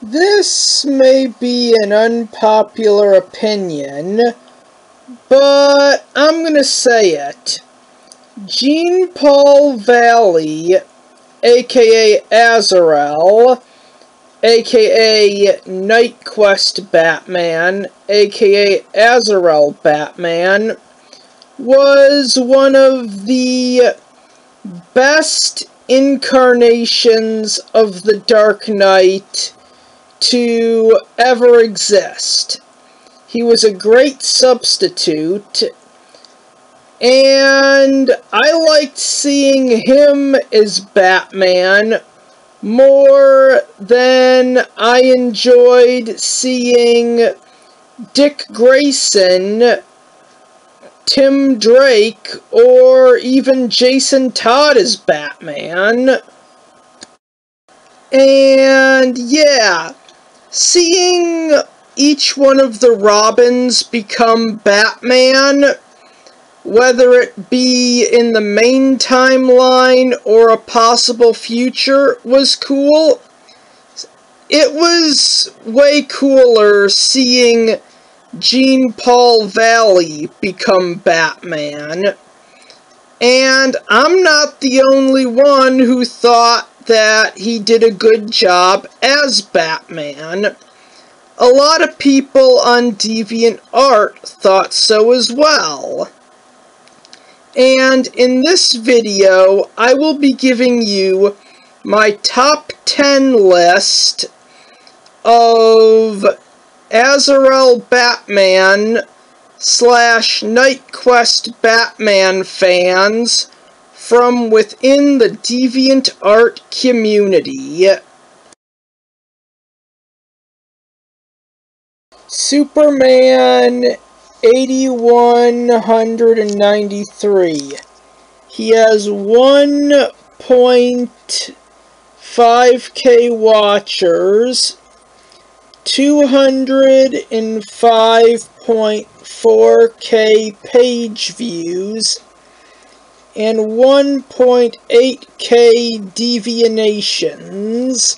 This may be an unpopular opinion, but I'm gonna say it. Jean-Paul Valley, aka Azrael, aka Night Quest Batman, aka Azrael Batman, was one of the best incarnations of the Dark Knight to ever exist. He was a great substitute, and I liked seeing him as Batman more than I enjoyed seeing Dick Grayson, Tim Drake, or even Jason Todd as Batman. And yeah, seeing each one of the Robins become Batman, whether it be in the main timeline or a possible future, was cool. It was way cooler seeing Jean-Paul Valley become Batman. And I'm not the only one who thought that he did a good job as Batman. A lot of people on DeviantArt thought so as well. And in this video, I will be giving you my top 10 list of Azrael Batman / Night Quest Batman fans from within the DeviantArt community. Superman 8193. He has 1.5k watchers, 205.4k page views, and 1.8k deviations.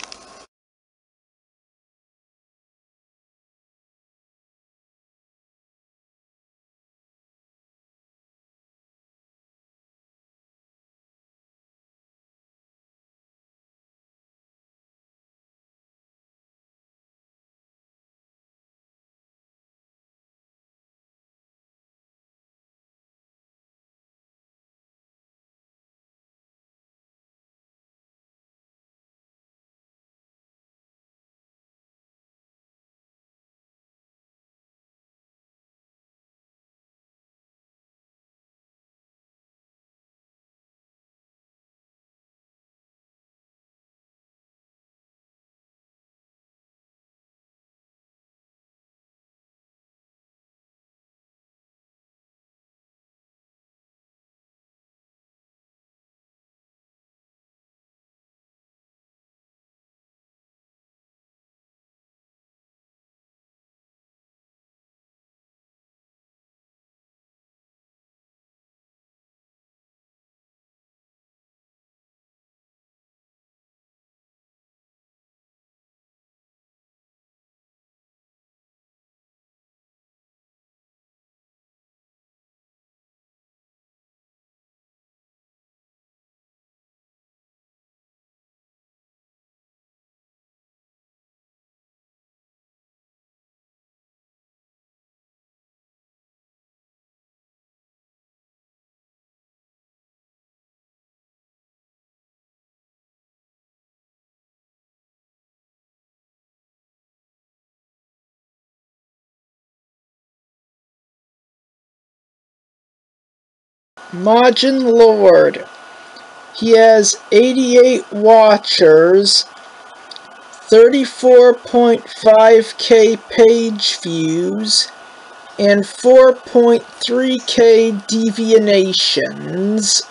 Majin Lord. He has 88 watchers, 34.5k page views, and 4.3k deviations.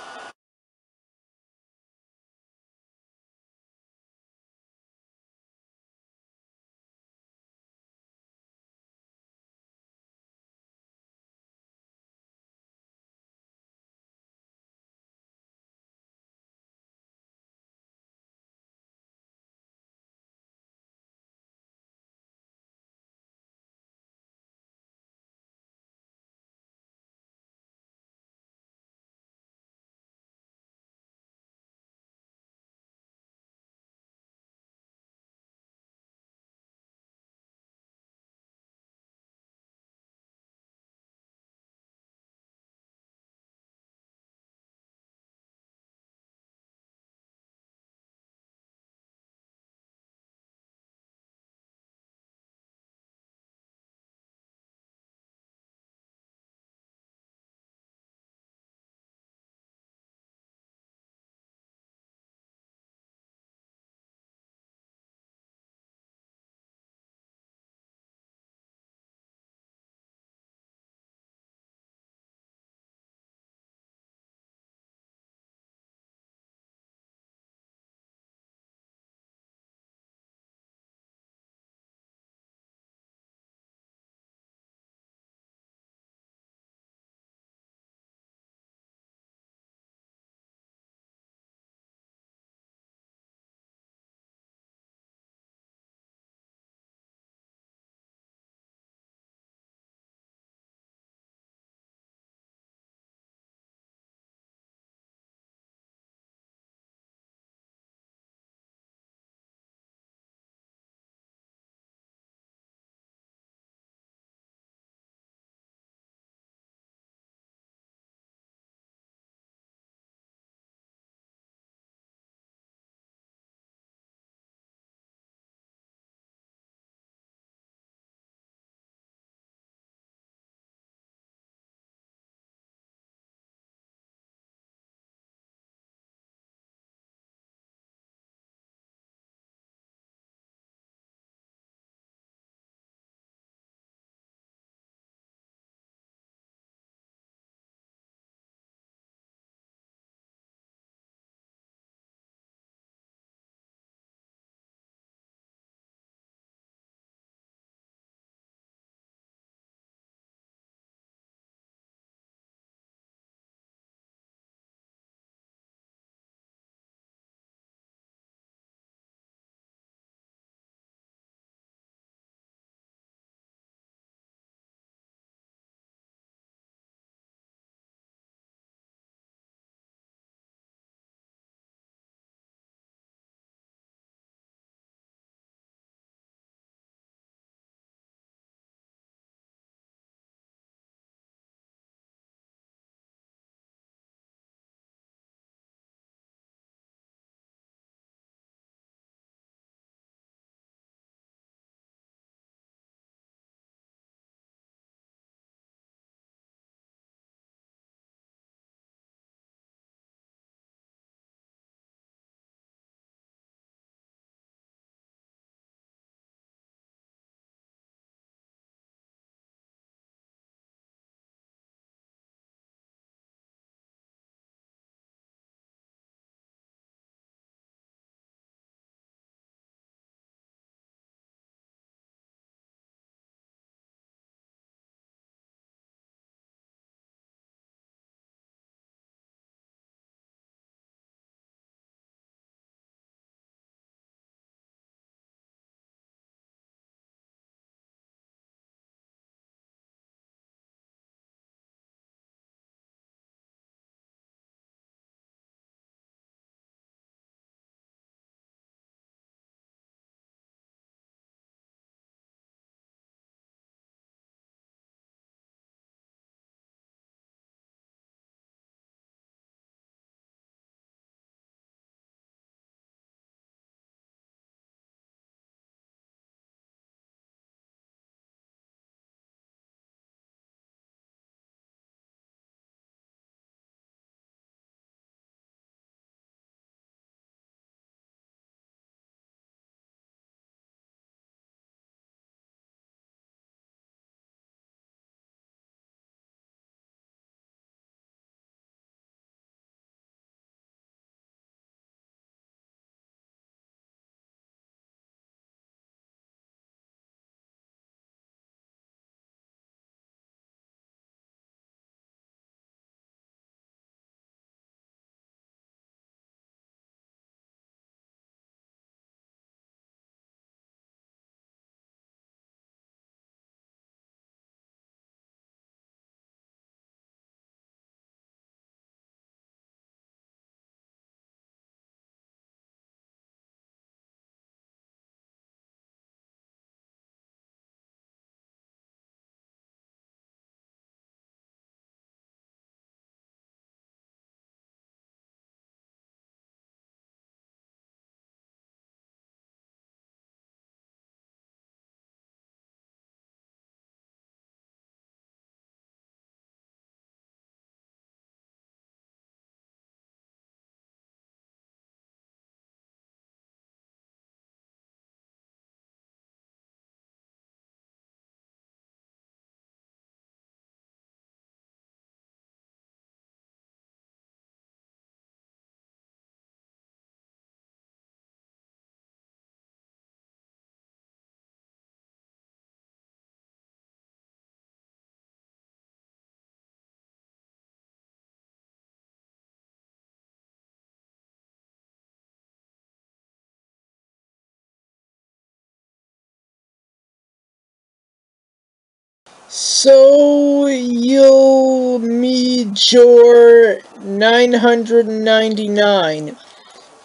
So you'll Major 999.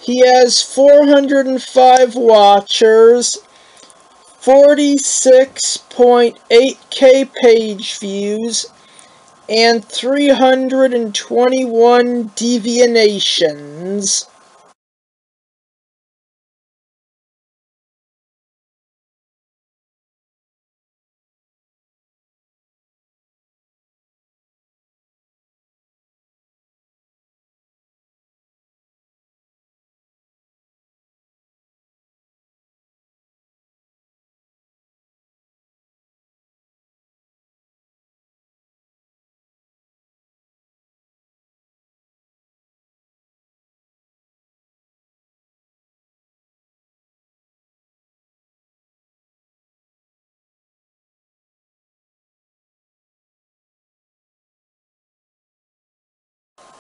He has 405 watchers, 46.8K page views, and 321 deviations.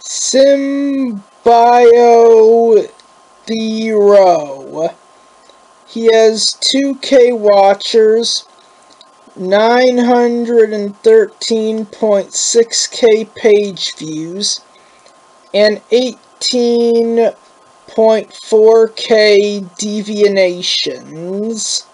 Symbiothero. He has 2K watchers, 913.6K page views, and 18.4K deviations.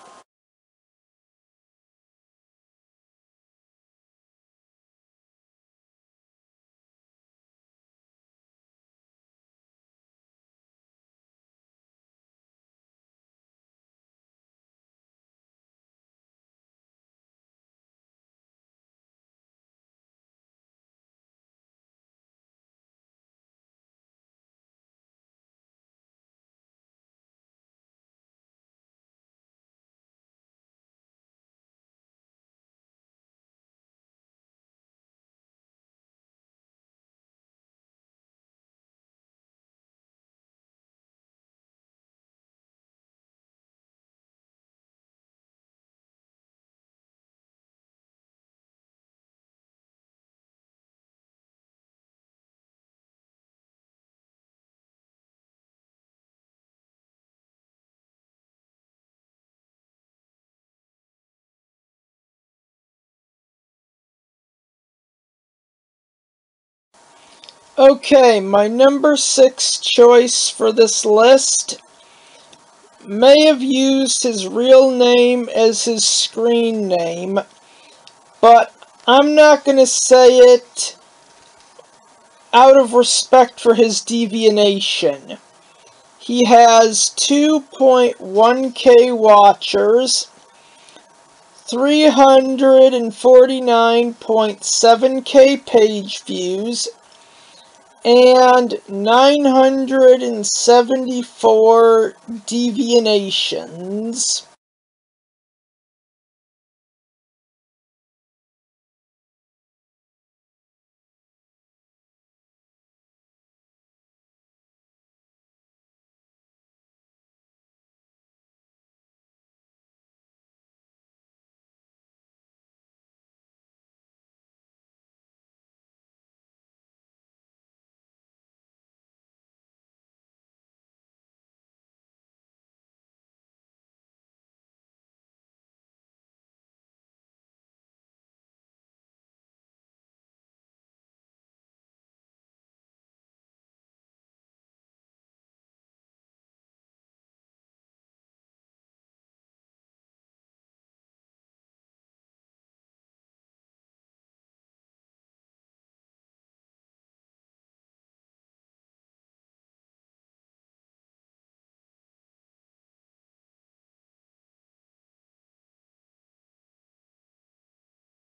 Okay, my number 6 choice for this list may have used his real name as his screen name, but I'm not going to say it out of respect for his deviation. He has 2.1K watchers, 349.7K page views, and 974 deviations.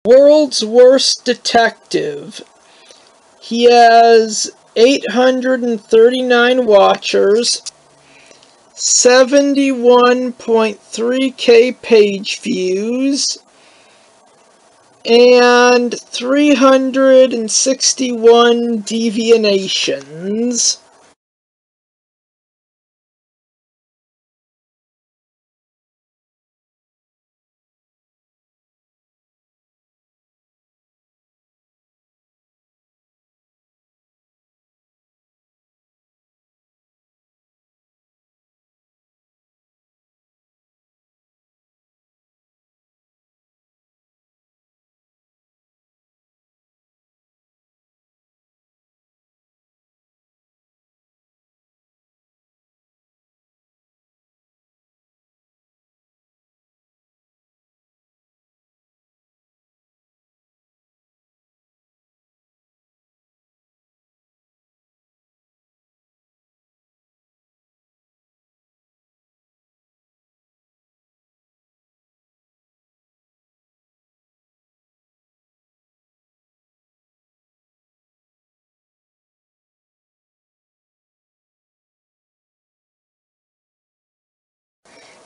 World's Worst Detective. He has 839 watchers, 71.3K page views, and 361 deviations.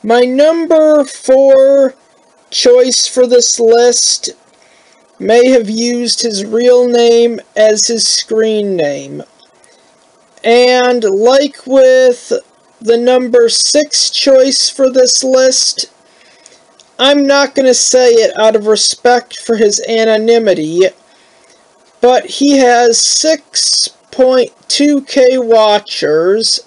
My number 4 choice for this list may have used his real name as his screen name. And like with the number 6 choice for this list, I'm not going to say it out of respect for his anonymity, but he has 6.2k watchers,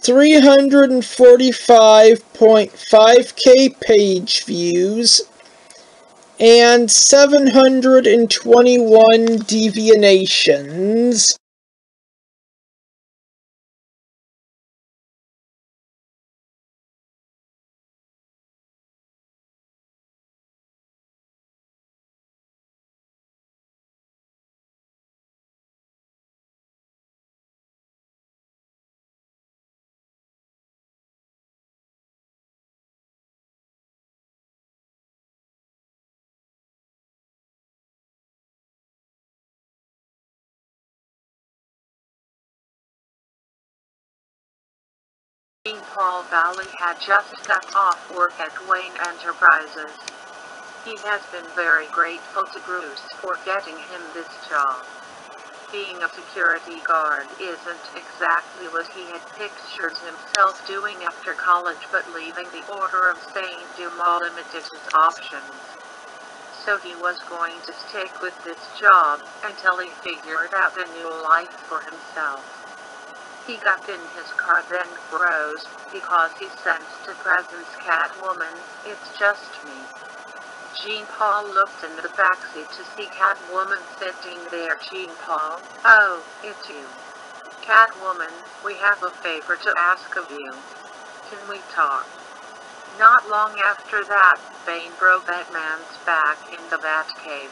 345.5k page views, and 721 deviations. Paul Valley had just got off work at Wayne Enterprises. He has been very grateful to Bruce for getting him this job. Being a security guard isn't exactly what he had pictured himself doing after college, but leaving the Order of St. Dumas limited his options. So he was going to stick with this job until he figured out a new life for himself. He got in his car, then froze, because he sensed a presence. Catwoman, it's just me. Jean-Paul looked in the backseat to see Catwoman sitting there. Jean-Paul, oh, it's you. Catwoman, we have a favor to ask of you. Can we talk? Not long after that, Bane broke Batman's back in the Batcave.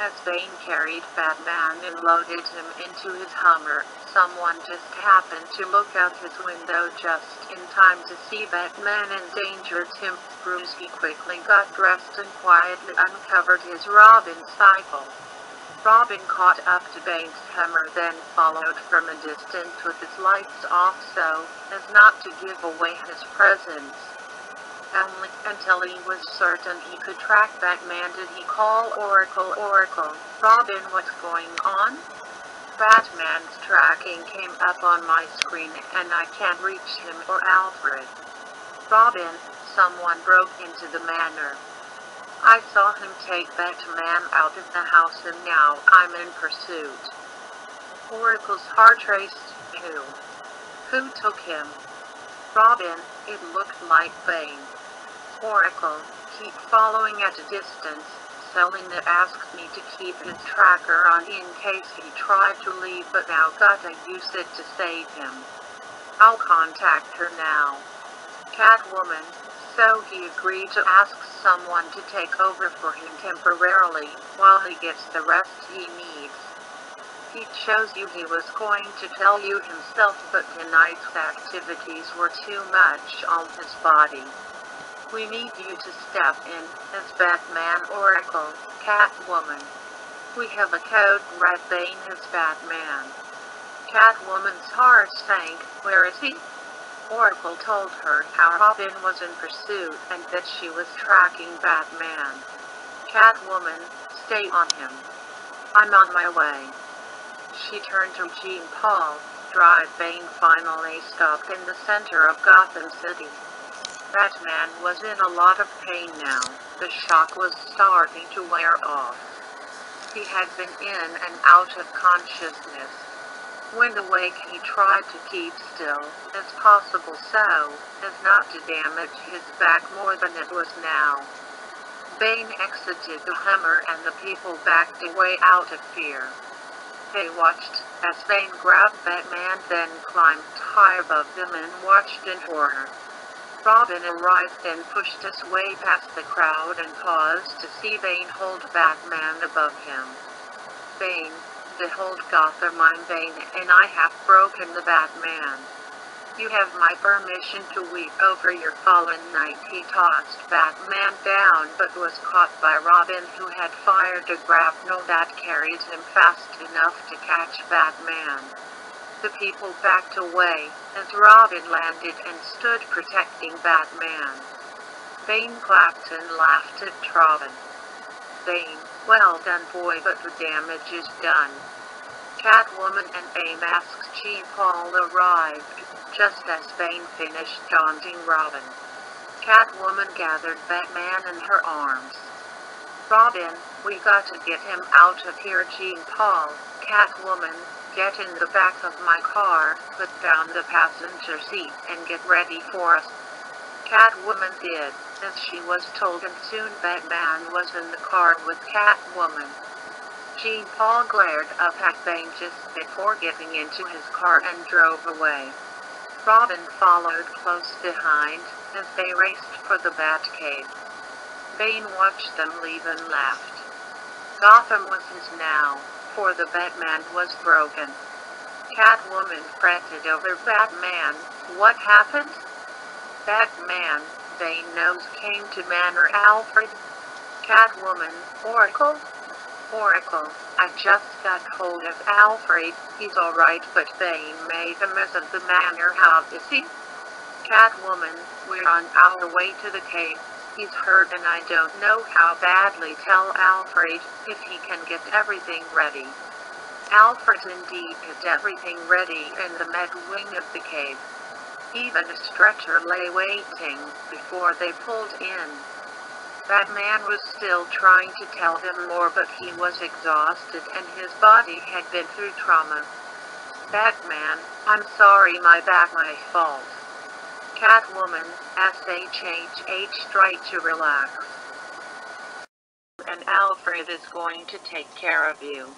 As Bane carried Batman and loaded him into his Hummer, someone just happened to look out his window just in time to see Batman endanger him. Bruce quickly got dressed and quietly uncovered his Robin cycle. Robin caught up to Bane's Hummer, then followed from a distance with his lights off so as not to give away his presence. Only until he was certain he could track Batman did he call Oracle. Oracle, Robin, what's going on? Batman's tracking came up on my screen and I can't reach him or Alfred. Robin, someone broke into the manor. I saw him take Batman out of the house and now I'm in pursuit. Oracle's heart raced. Who? Who took him? Robin, it looked like Bane. Oracle, keep following at a distance. Selena asked me to keep his tracker on in case he tried to leave, but now gotta use it to save him. I'll contact her now. Catwoman, so he agreed to ask someone to take over for him temporarily while he gets the rest he needs. He shows you he was going to tell you himself, but tonight's activities were too much on his body. We need you to step in as Batman. Oracle, Catwoman. We have a code red. Bane as Batman. Catwoman's heart sank. Where is he? Oracle told her how Robin was in pursuit and that she was tracking Batman. Catwoman, stay on him. I'm on my way. She turned to Jean-Paul. Drive. Bane finally stopped in the center of Gotham City. Batman was in a lot of pain now. The shock was starting to wear off. He had been in and out of consciousness. When awake, he tried to keep still as possible so as not to damage his back more than it was now. Bane exited the Hummer and the people backed away out of fear. They watched as Bane grabbed Batman, then climbed high above them and watched in horror. Robin arrived and pushed his way past the crowd and paused to see Bane hold Batman above him. Bane, behold Gotham, I'm Bane, and I have broken the Batman. You have my permission to weep over your fallen knight. He tossed Batman down but was caught by Robin, who had fired a grapnel that carried him fast enough to catch Batman. The people backed away as Robin landed and stood protecting Batman. Bane clapped and laughed at Robin. Bane, well done boy, but the damage is done. Catwoman and a masked Jean Paul arrived, just as Bane finished taunting Robin. Catwoman gathered Batman in her arms. Robin, we gotta get him out of here. Jean Paul, Catwoman, get in the back of my car, put down the passenger seat, and get ready for us. Catwoman did, as she was told, and soon Batman was in the car with Catwoman. Jean Paul glared up at Bane just before getting into his car and drove away. Robin followed close behind, as they raced for the Batcave. Bane watched them leave and laughed. Gotham was his now, for the Batman was broken. Catwoman fretted over Batman. What happened? Batman, Bane knows, came to Manor Alfred. Catwoman, Oracle? Oracle, I just got hold of Alfred. He's alright, but Bane made a mess of the manor. How is he? Catwoman, we're on our way to the cave. He's hurt and I don't know how badly. Tell Alfred if he can get everything ready. Alfred indeed had everything ready in the med wing of the cave. Even a stretcher lay waiting before they pulled in. Batman was still trying to tell him more, but he was exhausted and his body had been through trauma. Batman, I'm sorry, my fault. Catwoman, SHH, try to relax. And Alfred is going to take care of you.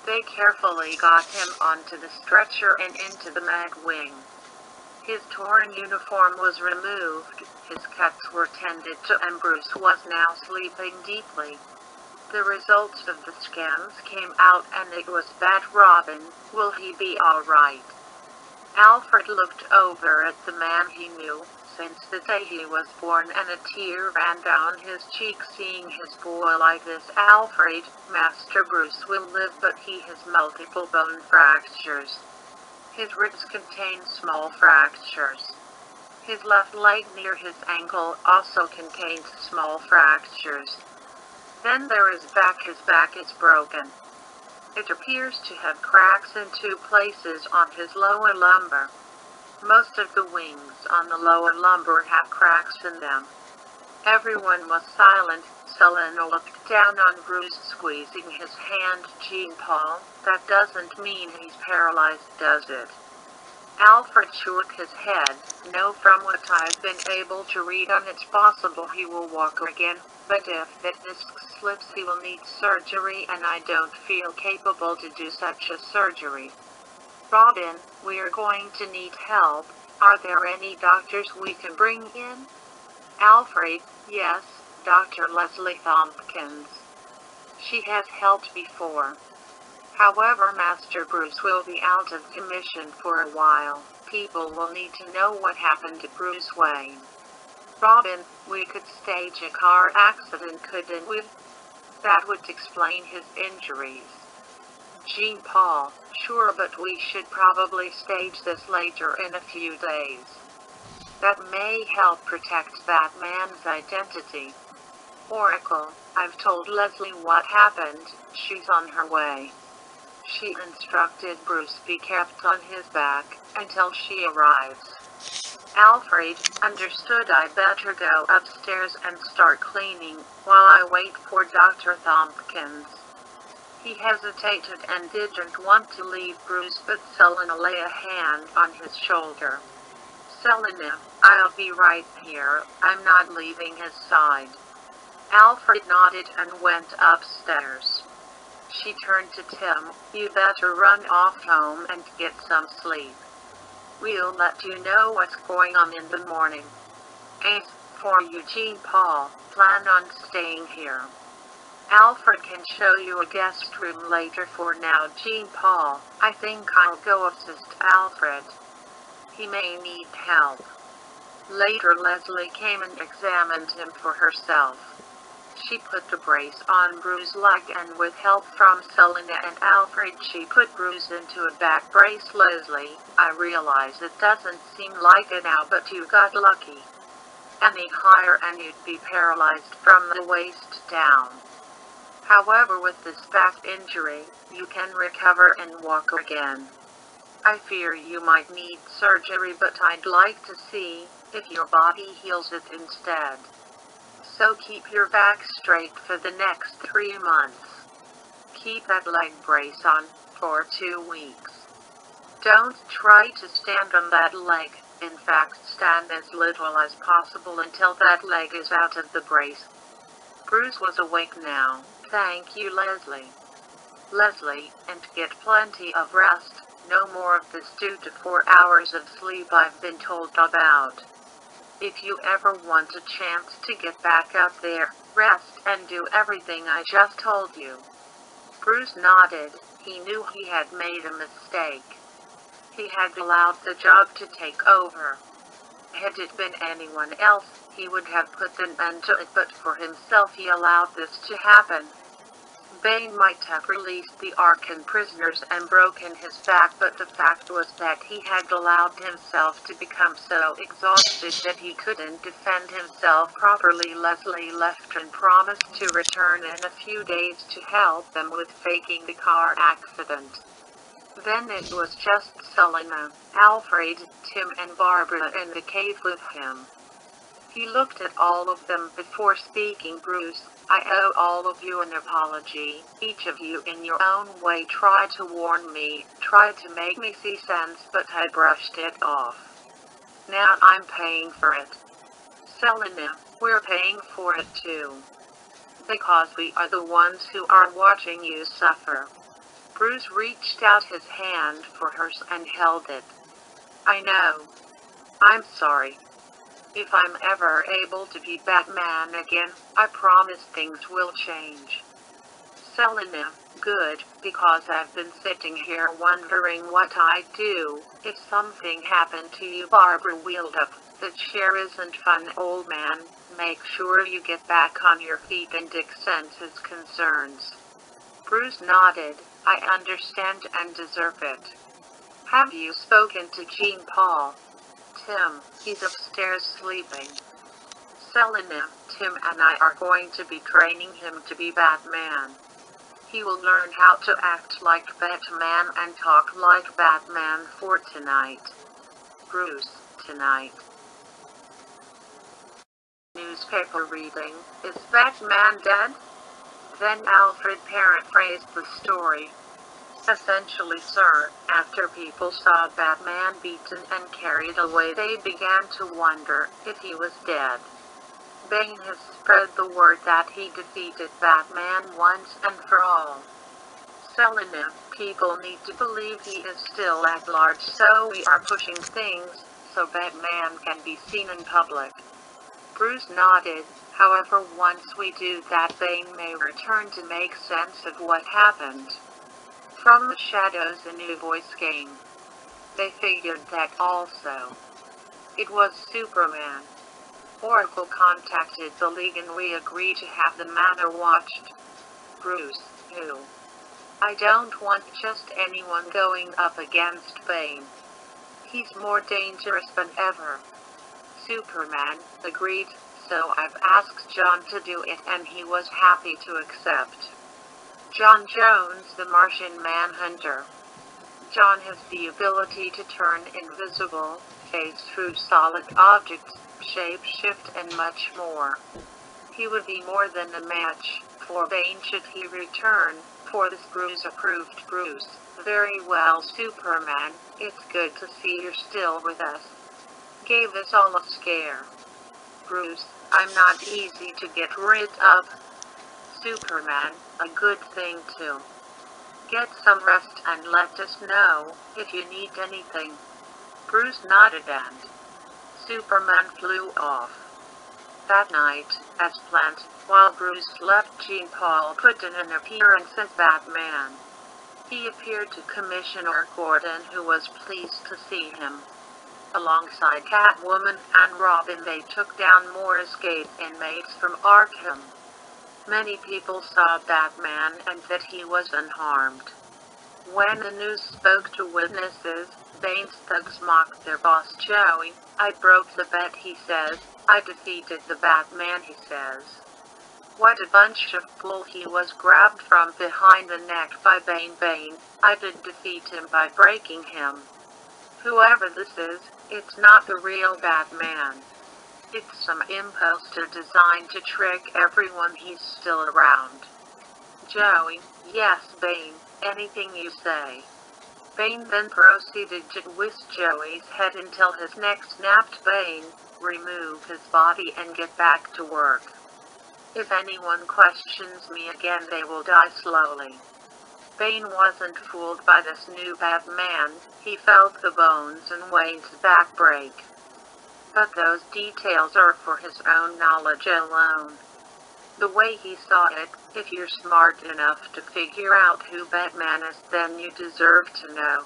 They carefully got him onto the stretcher and into the med wing. His torn uniform was removed, his cuts were tended to, and Bruce was now sleeping deeply. The results of the scans came out and it was Bat Robin. Will he be alright? Alfred looked over at the man he knew since the day he was born, and a tear ran down his cheek seeing his boy like this. Alfred, Master Bruce will live, but he has multiple bone fractures. His ribs contain small fractures. His left leg near his ankle also contains small fractures. Then there is back. His back is broken. It appears to have cracks in 2 places on his lower lumbar. Most of the wings on the lower lumbar have cracks in them. Everyone was silent. Selena looked down on Bruce, squeezing his hand. Jean Paul, that doesn't mean he's paralyzed, does it? Alfred shook his head. No, from what I've been able to read on, it's possible he will walk again, but if that disc slips he will need surgery, and I don't feel capable to do such a surgery. Robin, we are going to need help. Are there any doctors we can bring in? Alfred, yes, Dr. Leslie Tompkins. She has helped before. However, Master Bruce will be out of commission for a while. People will need to know what happened to Bruce Wayne. Robin, we could stage a car accident, couldn't we? That would explain his injuries. Jean Paul, sure, but we should probably stage this later in a few days. That may help protect Batman's identity. Oracle, I've told Leslie what happened. She's on her way. She instructed Bruce be kept on his back until she arrives. Alfred, understood. I better go upstairs and start cleaning while I wait for Dr. Tompkins. He hesitated and didn't want to leave Bruce, but Selena lay a hand on his shoulder. Selena, I'll be right here. I'm not leaving his side. Alfred nodded and went upstairs. She turned to Tim. You better run off home and get some sleep. We'll let you know what's going on in the morning. As for you, Jean Paul, plan on staying here. Alfred can show you a guest room later. For now, Jean Paul, I think I'll go assist Alfred. He may need help. Later, Leslie came and examined him for herself. She put the brace on Bruce's leg, and with help from Selena and Alfred, she put Bruce into a back brace. Leslie, I realize it doesn't seem like it now, but you got lucky. Any higher and you'd be paralyzed from the waist down. However, with this back injury, you can recover and walk again. I fear you might need surgery, but I'd like to see if your body heals it instead. So keep your back straight for the next 3 months. Keep that leg brace on for 2 weeks. Don't try to stand on that leg. In fact, stand as little as possible until that leg is out of the brace. Bruce was awake now. Thank you, Leslie. Leslie, and get plenty of rest. No more of this 2 to 4 hours of sleep I've been told about. If you ever want a chance to get back up there, rest and do everything I just told you. Bruce nodded. He knew he had made a mistake. He had allowed the job to take over. Had it been anyone else, he would have put an end to it, but for himself he allowed this to happen. Bane might have released the Arkan prisoners and broken his back, but the fact was that he had allowed himself to become so exhausted that he couldn't defend himself properly. Leslie left and promised to return in a few days to help them with faking the car accident. Then it was just Selena, Alfred, Tim and Barbara in the cave with him. He looked at all of them before speaking. Bruce, I owe all of you an apology. Each of you in your own way tried to warn me, tried to make me see sense, but I brushed it off. Now I'm paying for it. Selena, we're paying for it too. Because we are the ones who are watching you suffer. Bruce reached out his hand for hers and held it. I know. I'm sorry. If I'm ever able to be Batman again, I promise things will change. Selena, good, because I've been sitting here wondering what I'd do if something happened to you. Barbara wheeled up. The chair isn't fun, old man. Make sure you get back on your feet and extend his concerns. Bruce nodded. I understand and deserve it. Have you spoken to Jean Paul? Tim, he's upstairs sleeping. Selena, Tim and I are going to be training him to be Batman. He will learn how to act like Batman and talk like Batman for tonight. Bruce, tonight. Newspaper reading, is Batman dead? Then Alfred paraphrased the story. Essentially, sir, after people saw Batman beaten and carried away, they began to wonder if he was dead. Bane has spread the word that he defeated Batman once and for all. Selena, people need to believe he is still at large, so we are pushing things so Batman can be seen in public. Bruce nodded. However, once we do that, Bane may return to make sense of what happened. From the shadows a new voice came. They figured that also. It was Superman. Oracle contacted the League and we agreed to have the matter watched. Bruce, who? I don't want just anyone going up against Bane. He's more dangerous than ever. Superman agreed, so I've asked John to do it and he was happy to accept. John Jones, the Martian Manhunter. John has the ability to turn invisible, phase through solid objects, shape-shift and much more. He would be more than a match for Bane should he return, for this. Bruce approved. Bruce, very well, Superman, it's good to see you're still with us. Gave us all a scare. Bruce, I'm not easy to get rid of. Superman, a good thing too. Get some rest and let us know if you need anything. Bruce nodded and Superman flew off. That night, as planned, while Bruce left, Jean Paul put in an appearance as Batman. He appeared to Commissioner Gordon, who was pleased to see him. Alongside Catwoman and Robin, they took down more escaped inmates from Arkham. Many people saw Batman and said he was unharmed. When the news spoke to witnesses, Bane's thugs mocked their boss Joey. "I broke the bet," he says. "I defeated the Batman," he says. "What a bunch of bull." He was grabbed from behind the neck by Bane. "Bane, I did defeat him by breaking him. Whoever this is, it's not the real Batman. It's some imposter designed to trick everyone he's still around." Joey: "Yes, Bane, anything you say." Bane then proceeded to twist Joey's head until his neck snapped. Bane: "Remove his body and get back to work. If anyone questions me again, they will die slowly." Bane wasn't fooled by this new Batman. He felt the bones in Wayne's back break. But those details are for his own knowledge alone. The way he saw it, if you're smart enough to figure out who Batman is, then you deserve to know.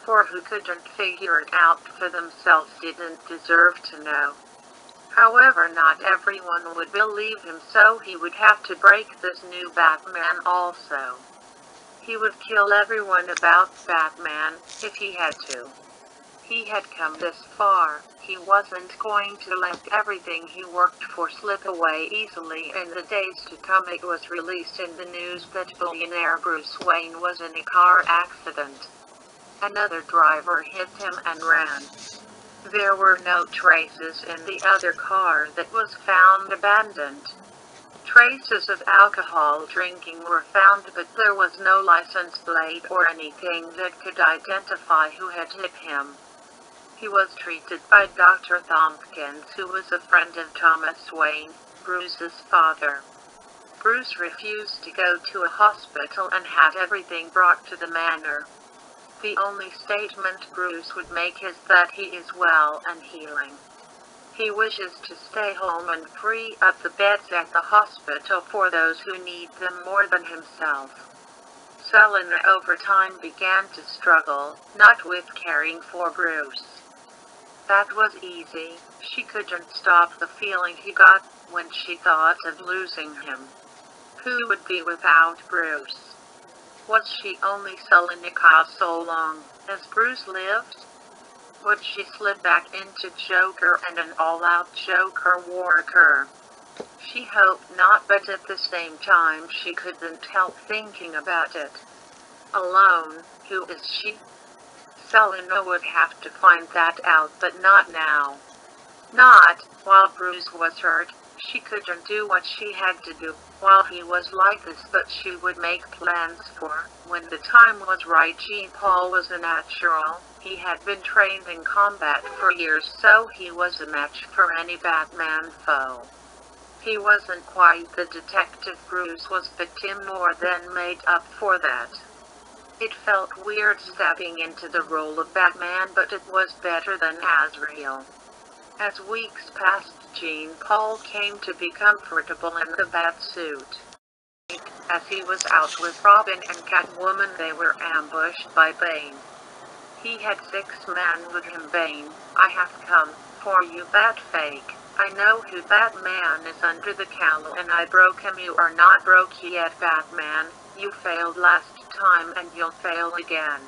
For who couldn't figure it out for themselves didn't deserve to know. However, not everyone would believe him, so he would have to break this new Batman also. He would kill everyone about Batman, if he had to. He had come this far. He wasn't going to let everything he worked for slip away easily. In the days to come, it was released in the news that billionaire Bruce Wayne was in a car accident. Another driver hit him and ran. There were no traces in the other car that was found abandoned. Traces of alcohol drinking were found, but there was no license plate or anything that could identify who had hit him. He was treated by Dr. Tompkins, who was a friend of Thomas Wayne, Bruce's father. Bruce refused to go to a hospital and had everything brought to the manor. The only statement Bruce would make is that he is well and healing. He wishes to stay home and free up the beds at the hospital for those who need them more than himself. Selena over time began to struggle, not with caring for Bruce. That was easy. She couldn't stop the feeling he got when she thought of losing him. Who would be without Bruce? Was she only Selena so long as Bruce lived? Would she slip back into Joker and an all-out Joker war occur? She hoped not, but at the same time she couldn't help thinking about it. Alone, who is she? Selena would have to find that out, but not now. Not while Bruce was hurt. She couldn't do what she had to do while he was like this, but she would make plans for when the time was right. Jean Paul was a natural. He had been trained in combat for years, so he was a match for any Batman foe. He wasn't quite the detective Bruce was, but Tim more than made up for that. It felt weird stepping into the role of Batman, but it was better than Azrael. As weeks passed, Jean Paul came to be comfortable in the Batsuit. As he was out with Robin and Catwoman, they were ambushed by Bane. He had 6 men with him. Bane: "I have come for you, Batfake. I know who Batman is under the cowl, and I broke him. You are not broke yet, Batman. You failed last time and you'll fail again."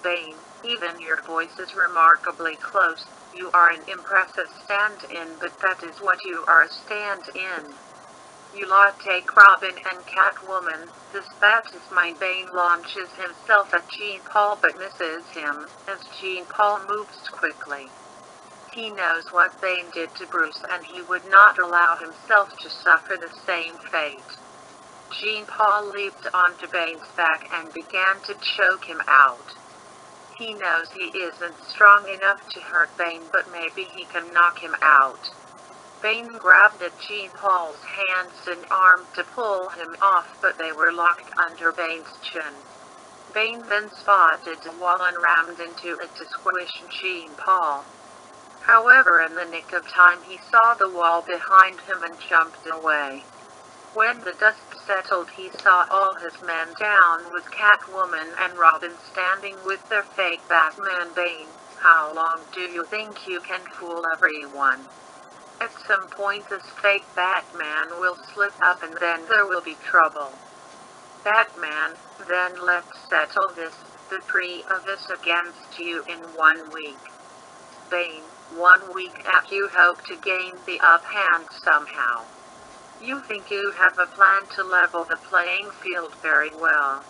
Bane: "Even your voice is remarkably close. You are an impressive stand-in, but that is what you are, a stand-in. You lot take Robin and Catwoman. This bat is mine." Bane launches himself at Jean Paul but misses him, as Jean Paul moves quickly. He knows what Bane did to Bruce, and he would not allow himself to suffer the same fate. Jean Paul leaped onto Bane's back and began to choke him out. He knows he isn't strong enough to hurt Bane, but maybe he can knock him out. Bane grabbed at Jean Paul's hands and arm to pull him off, but they were locked under Bane's chin. Bane then spotted a wall and rammed into it to squish Jean Paul. However, in the nick of time, he saw the wall behind him and jumped away. When the dust settled, he saw all his men down, with Catwoman and Robin standing with their fake Batman. Bane: "How long do you think you can fool everyone?" At some point this fake Batman will slip up and then there will be trouble. Batman, then let's settle this, the three of us against you in 1 week. Bane, 1 week after you hope to gain the upper somehow. You think you have a plan to level the playing field very well.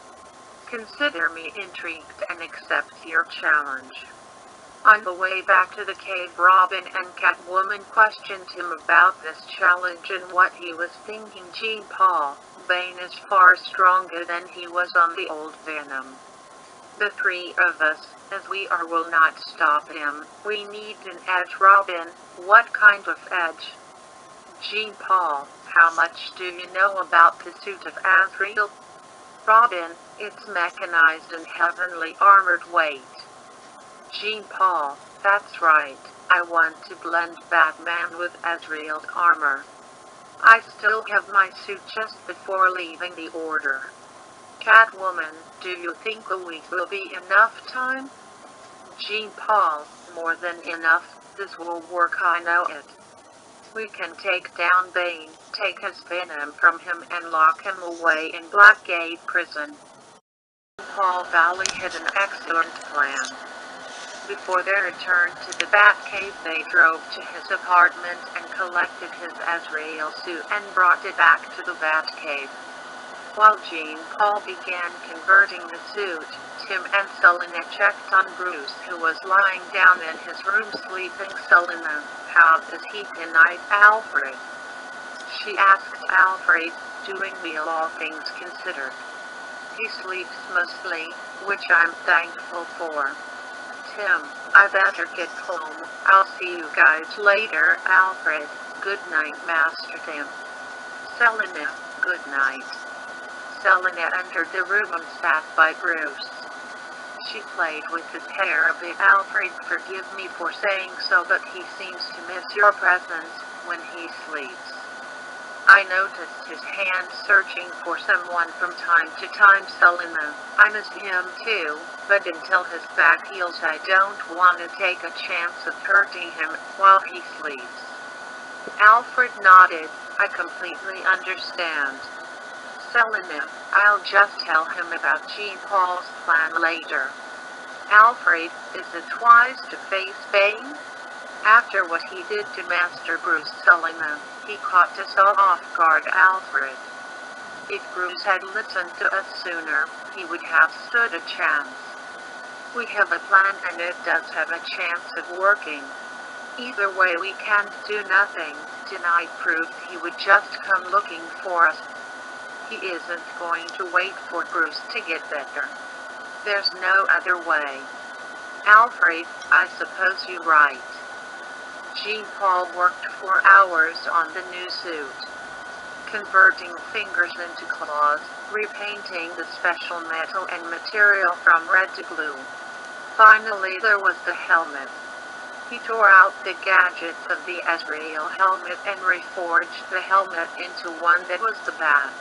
Consider me intrigued and accept your challenge. On the way back to the cave, Robin and Catwoman questioned him about this challenge and what he was thinking. Jean-Paul, Bane is far stronger than he was on the old Venom. The three of us, as we are, will not stop him. We need an edge. Robin, what kind of edge? Jean-Paul, how much do you know about the suit of Azrael? Robin, it's mechanized and heavily armored weight. Jean-Paul, that's right. I want to blend Batman with Azrael's armor. I still have my suit just before leaving the order. Catwoman, do you think a week will be enough time? Jean-Paul, more than enough. This will work, I know it. We can take down Bane, take his venom from him and lock him away in Blackgate Prison. Paul Valley had an excellent plan. Before their return to the Batcave, they drove to his apartment and collected his Azrael suit and brought it back to the Batcave. While Jean-Paul began converting the suit, Tim and Selina checked on Bruce, who was lying down in his room sleeping. Selina, how is he tonight, Alfred? She asked Alfred, doing well all things considered. He sleeps mostly, which I'm thankful for. Tim, I better get home. I'll see you guys later, Alfred. Good night, Master Tim. Selina, good night. Selina entered the room and sat by Bruce. She played with his hair a bit. Alfred, forgive me for saying so, but he seems to miss your presence when he sleeps. I noticed his hand searching for someone from time to time. Selina, I miss him too, but until his back heals I don't want to take a chance of hurting him while he sleeps. Alfred nodded. I completely understand. Selina, I'll just tell him about Jean-Paul's plan later. Alfred, is it wise to face Bane? After what he did to Master Bruce, Selina, he caught us all off guard, Alfred. If Bruce had listened to us sooner, he would have stood a chance. We have a plan and it does have a chance of working. Either way we can't do nothing. Tonight proved he would just come looking for us. He isn't going to wait for Bruce to get better. There's no other way. Alfred, I suppose you're right. Jean-Paul worked for hours on the new suit, converting fingers into claws, repainting the special metal and material from red to blue. Finally there was the helmet. He tore out the gadgets of the Azrael helmet and reforged the helmet into one that was the bat.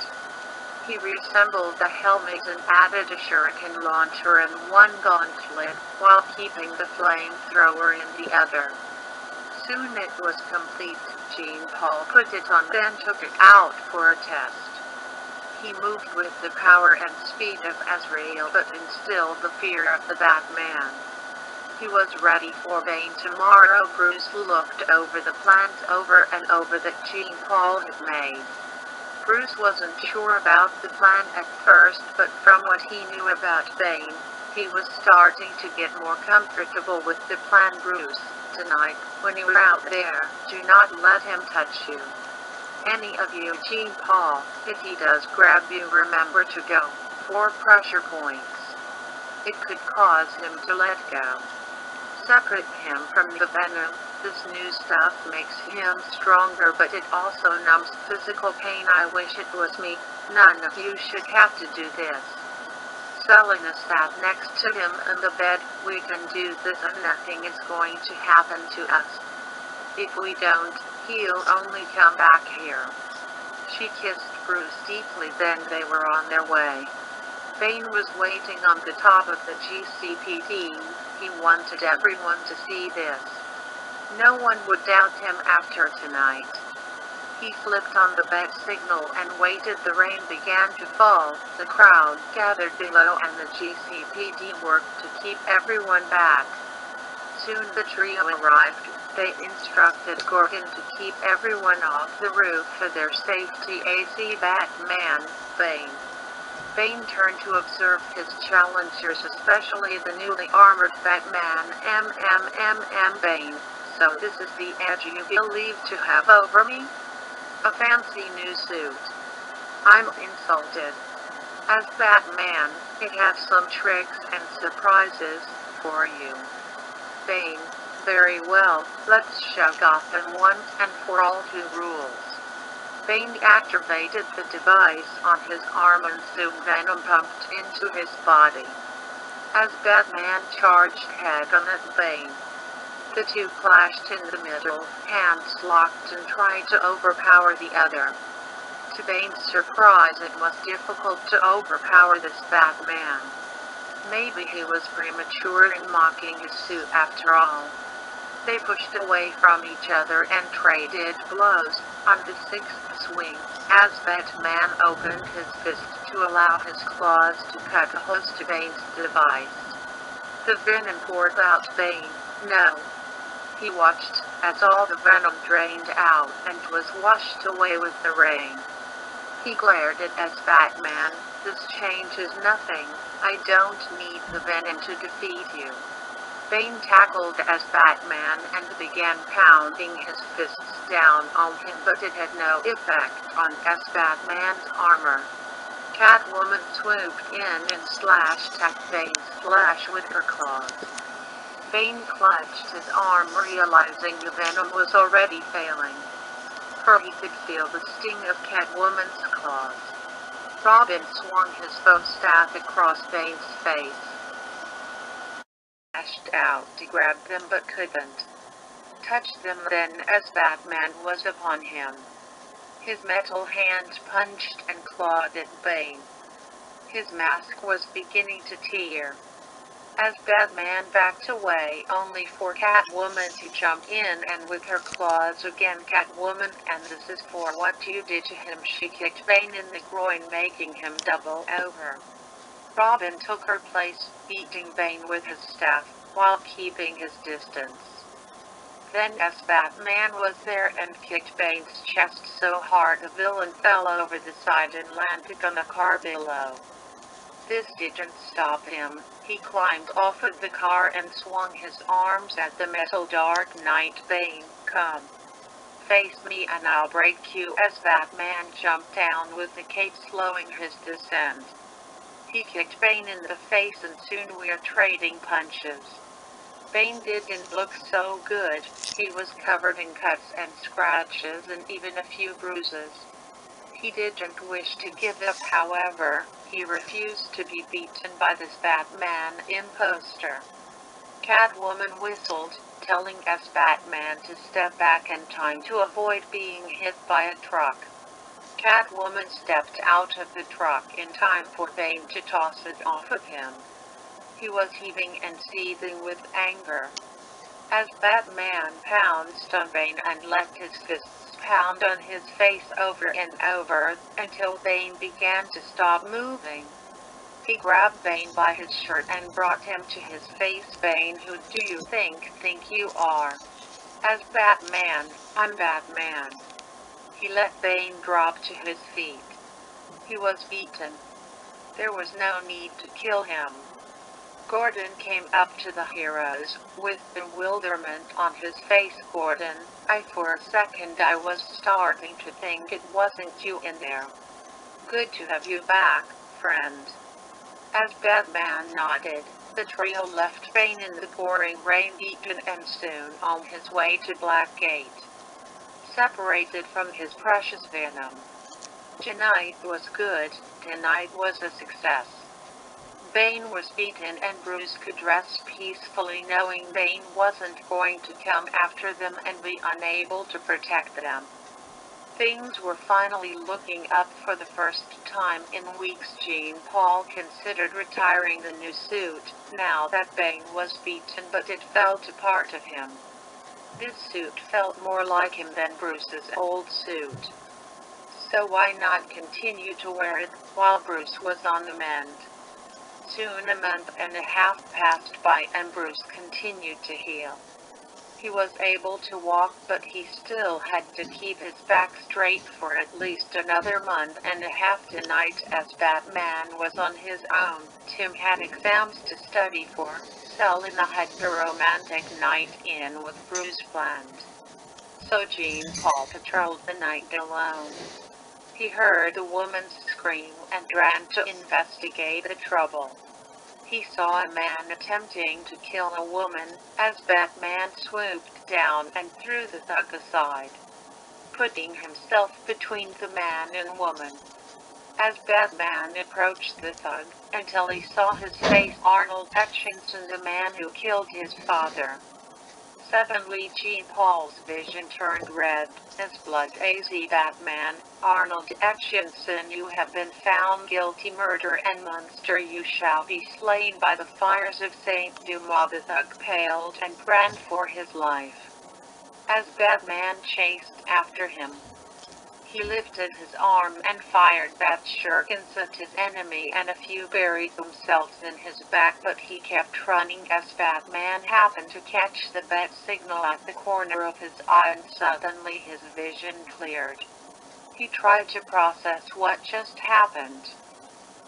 He reassembled the helmet and added a shuriken launcher and one gauntlet, while keeping the flamethrower in the other. Soon it was complete. Jean-Paul put it on, then took it out for a test. He moved with the power and speed of Azrael, but instilled the fear of the Batman. He was ready for Bane tomorrow. Bruce looked over the plans over and over that Jean-Paul had made. Bruce wasn't sure about the plan at first, but from what he knew about Bane, he was starting to get more comfortable with the plan. Bruce, tonight, when you're out there, do not let him touch you. Any of you. Jean-Paul, if he does grab you, remember to go for pressure points. It could cause him to let go. Separate him from the venom. This new stuff makes him stronger, but it also numbs physical pain. I wish it was me. None of you should have to do this. Selina sat next to him in the bed. We can do this and nothing is going to happen to us. If we don't, he'll only come back here. She kissed Bruce deeply, then they were on their way. Bane was waiting on the top of the GCPD. He wanted everyone to see this. No one would doubt him after tonight. He flipped on the bat signal and waited. The rain began to fall. The crowd gathered below and the GCPD worked to keep everyone back. Soon the trio arrived. They instructed Gordon to keep everyone off the roof for their safety. AC Batman, Bane. Bane turned to observe his challengers, especially the newly armored Batman. Bane. So this is the edge you believe to have over me? A fancy new suit. I'm insulted. As Batman, it has some tricks and surprises for you. Bane, very well, let's shut Gotham once and for all 2 rules. Bane activated the device on his arm and soon venom pumped into his body. As Batman charged head-on at Bane, the 2 clashed in the middle, hands locked and tried to overpower the other. To Bane's surprise, it was difficult to overpower this Batman. Maybe he was premature in mocking his suit after all. They pushed away from each other and traded blows. On the 6th swing, as Batman opened his fist to allow his claws to cut holes to Bane's device, the venom poured out. Bane, no. He watched as all the venom drained out and was washed away with the rain. He glared at as Batman, this changes nothing. I don't need the venom to defeat you. Bane tackled as Batman and began pounding his fists down on him, but it had no effect on as Batman's armor. Catwoman swooped in and slashed at Bane's flesh with her claws. Bane clutched his arm, realizing the venom was already failing, for he could feel the sting of Catwoman's claws. Robin swung his bow staff across Bane's face, lashed out to grab them but couldn't touch them then as Batman was upon him. His metal hand punched and clawed at Bane. His mask was beginning to tear. As Batman backed away, only for Catwoman to jump in and with her claws again. Catwoman, and this is for what you did to him. She kicked Bane in the groin, making him double over. Robin took her place, beating Bane with his staff, while keeping his distance. Then as Batman was there and kicked Bane's chest so hard the villain fell over the side and landed on a car below. This didn't stop him. He climbed off of the car and swung his arms at the metal. Dark Knight. Bane, come. Face me and I'll break you. As Batman jumped down with the cape, slowing his descent. He kicked Bane in the face and soon we are trading punches. Bane didn't look so good. He was covered in cuts and scratches and even a few bruises. He didn't wish to give up, however. He refused to be beaten by this Batman imposter. Catwoman whistled, telling us Batman to step back in time to avoid being hit by a truck. Catwoman stepped out of the truck in time for Bane to toss it off of him. He was heaving and seething with anger. As Batman pounced on Bane and let his fists pound on his face over and over, until Bane began to stop moving. He grabbed Bane by his shirt and brought him to his face. Bane, who do you think you are? As Batman, I'm Batman. He let Bane drop to his feet. He was beaten. There was no need to kill him. Gordon came up to the heroes, with bewilderment on his face. Gordon, for a second I was starting to think it wasn't you in there. Good to have you back, friend. As Batman nodded, the trio left Bane in the pouring rain, beaten and soon on his way to Blackgate, separated from his precious venom. Tonight was good. Tonight was a success. Bane was beaten and Bruce could rest peacefully knowing Bane wasn't going to come after them and be unable to protect them. Things were finally looking up for the first time in weeks. Jean Paul considered retiring the new suit, now that Bane was beaten, but it felt a part of him. This suit felt more like him than Bruce's old suit. So why not continue to wear it while Bruce was on the mend? Soon a month and a half passed by and Bruce continued to heal. He was able to walk, but he still had to keep his back straight for at least another month and a half. Tonight, as Batman was on his own, Tim had exams to study for. Selina had a romantic night in with Bruce planned. So Jean-Paul patrolled the night alone. He heard a woman's scream and ran to investigate the trouble. He saw a man attempting to kill a woman, as Batman swooped down and threw the thug aside, putting himself between the man and woman. As Batman approached the thug, until he saw his face, Arnold Hutchinson, the man who killed his father. Suddenly Jean-Paul's vision turned red, as blood. Az Batman, Arnold Hutchinson, you have been found guilty murder and monster, you shall be slain by the fires of Saint Dumas. The thug paled and ran for his life. As Batman chased after him, he lifted his arm and fired bat shurikens at his enemy, and a few buried themselves in his back, but he kept running as Batman happened to catch the bat signal at the corner of his eye, and suddenly his vision cleared. He tried to process what just happened.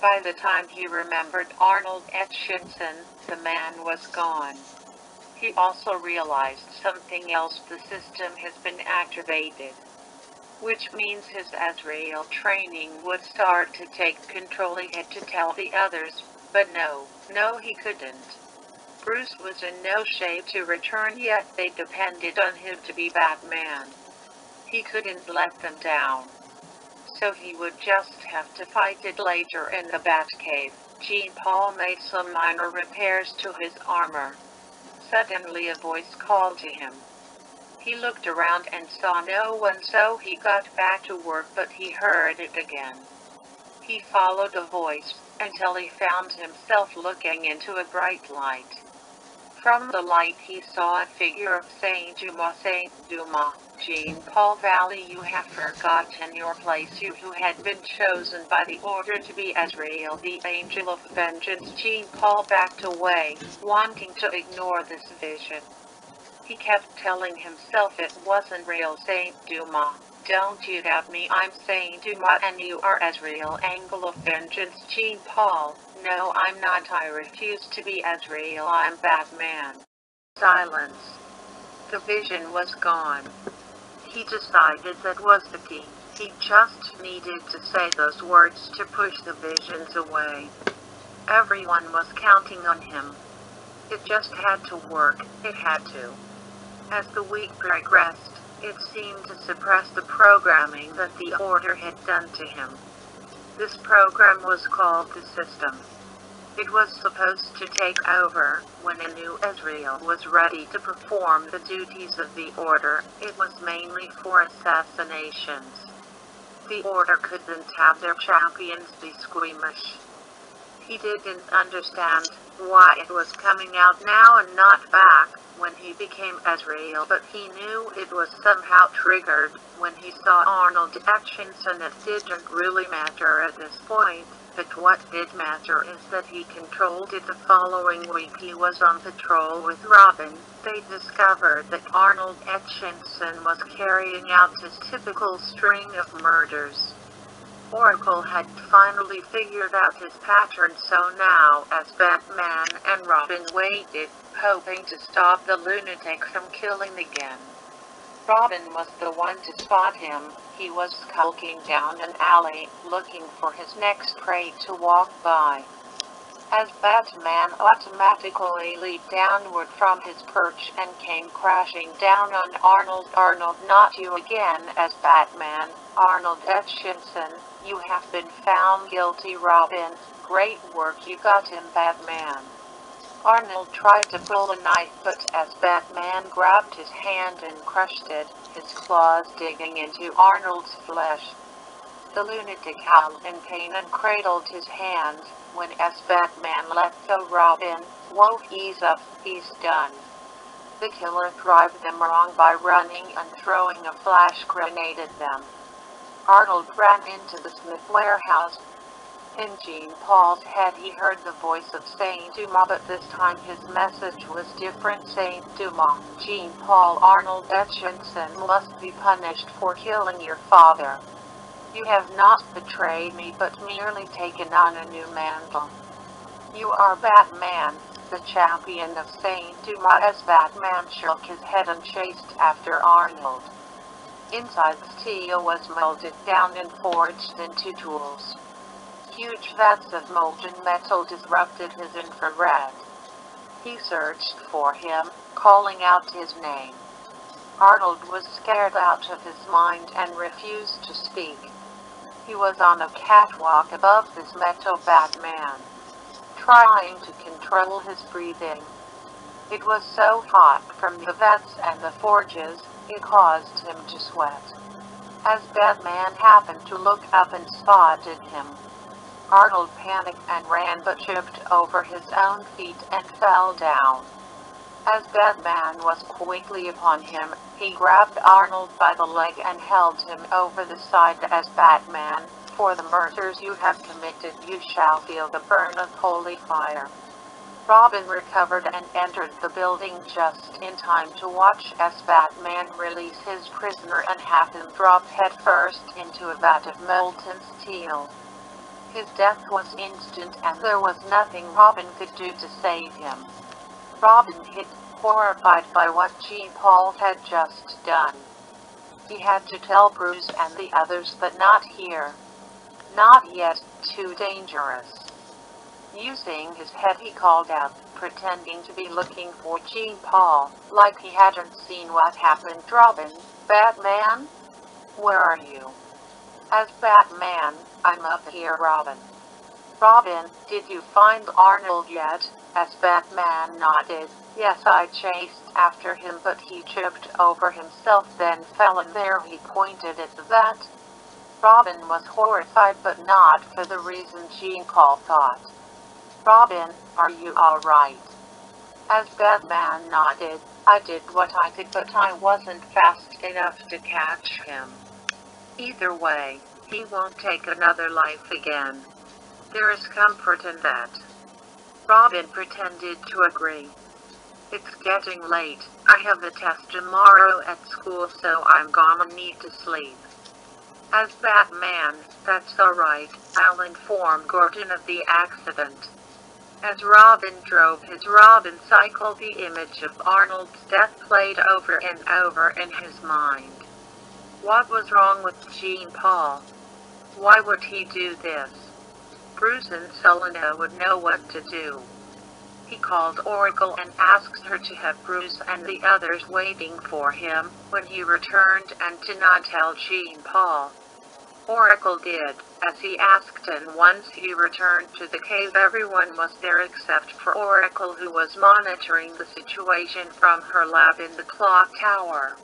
By the time he remembered Arnold Hutchinson, the man was gone. He also realized something else: the system has been activated, which means his Azrael training would start to take control. He had to tell the others, but no, he couldn't. Bruce was in no shape to return, yet they depended on him to be Batman. He couldn't let them down. So he would just have to fight it later in the Batcave. Jean-Paul made some minor repairs to his armor. Suddenly a voice called to him. He looked around and saw no one, so he got back to work, but he heard it again. He followed the voice until he found himself looking into a bright light. From the light he saw a figure of Saint Dumas. Saint Dumas, Jean-Paul Valley, you have forgotten your place. You who had been chosen by the order to be Azrael, the angel of vengeance. Jean-Paul backed away, wanting to ignore this vision. He kept telling himself it wasn't real. Saint Dumas, don't you doubt me, I'm Saint Dumas and you are Azrael, angel of vengeance. Jean-Paul, no, I'm not. I refuse to be Azrael, I'm Batman. Silence. The vision was gone. He decided that was the key. He just needed to say those words to push the visions away. Everyone was counting on him. It just had to work, it had to. As the week progressed, it seemed to suppress the programming that the Order had done to him. This program was called the System. It was supposed to take over when a new Azrael was ready to perform the duties of the Order. It was mainly for assassinations. The Order couldn't have their champions be squeamish. He didn't understand why it was coming out now and not back when he became Azrael, but he knew it was somehow triggered when he saw Arnold Hutchinson. It didn't really matter at this point, but what did matter is that he controlled it. The following week he was on patrol with Robin. They discovered that Arnold Hutchinson was carrying out his typical string of murders. Oracle had finally figured out his pattern, so now, as Batman and Robin waited, hoping to stop the lunatic from killing again. Robin was the one to spot him. He was skulking down an alley, looking for his next prey to walk by. As Batman automatically leaped downward from his perch and came crashing down on Arnold. Arnold, not you again. As Batman, Arnold Hutchinson, you have been found guilty. Robin, great work, you got him. Batman. Arnold tried to pull a knife, but as Batman grabbed his hand and crushed it, his claws digging into Arnold's flesh. The lunatic howled in pain and cradled his hands. When as Batman let go, Robin, whoa, ease up, he's done. The killer proved them wrong by running and throwing a flash grenade at them. Arnold ran into the Smith warehouse. In Jean-Paul's head he heard the voice of Saint Dumas, but this time his message was different. Saint Dumas, Jean-Paul Arnold Etchinson must be punished for killing your father. You have not betrayed me but merely taken on a new mantle. You are Batman, the champion of Saint Dumas. As Batman shook his head and chased after Arnold. Inside the steel was molded down and forged into tools. Huge vats of molten metal disrupted his infrared. He searched for him, calling out his name. Arnold was scared out of his mind and refused to speak. He was on a catwalk above this metal Batman, trying to control his breathing. It was so hot from the vats and the forges, it caused him to sweat. As Batman happened to look up and spotted him, Arnold panicked and ran but tripped over his own feet and fell down. As Batman was quickly upon him, he grabbed Arnold by the leg and held him over the side. As Batman, for the murders you have committed you shall feel the burn of holy fire. Robin recovered and entered the building just in time to watch as Batman release his prisoner and have him drop headfirst into a vat of molten steel. His death was instant and there was nothing Robin could do to save him. Robin hid, horrified by what Jean-Paul had just done. He had to tell Bruce and the others, but not here. Not yet, too dangerous. Using his head he called out, pretending to be looking for Jean-Paul, like he hadn't seen what happened. Robin, Batman? Where are you? As Batman, I'm up here. Robin. Robin, did you find Arnold yet? As Batman nodded, yes, I chased after him but he tripped over himself then fell and there he pointed at the vat. Robin was horrified but not for the reason Jean-Paul thought. Robin, are you alright? As Batman nodded, I did what I could but I wasn't fast enough to catch him. Either way, he won't take another life again. There is comfort in that. Robin pretended to agree. It's getting late. I have a test tomorrow at school so I'm gonna need to sleep. As Batman, that's alright, I'll inform Gordon of the accident. As Robin drove his Robin cycle, the image of Arnold's death played over and over in his mind. What was wrong with Jean-Paul? Why would he do this? Bruce and Selena would know what to do. He called Oracle and asked her to have Bruce and the others waiting for him when he returned and to not tell Jean-Paul. Oracle did, as he asked, and once he returned to the cave everyone was there except for Oracle, who was monitoring the situation from her lab in the clock tower.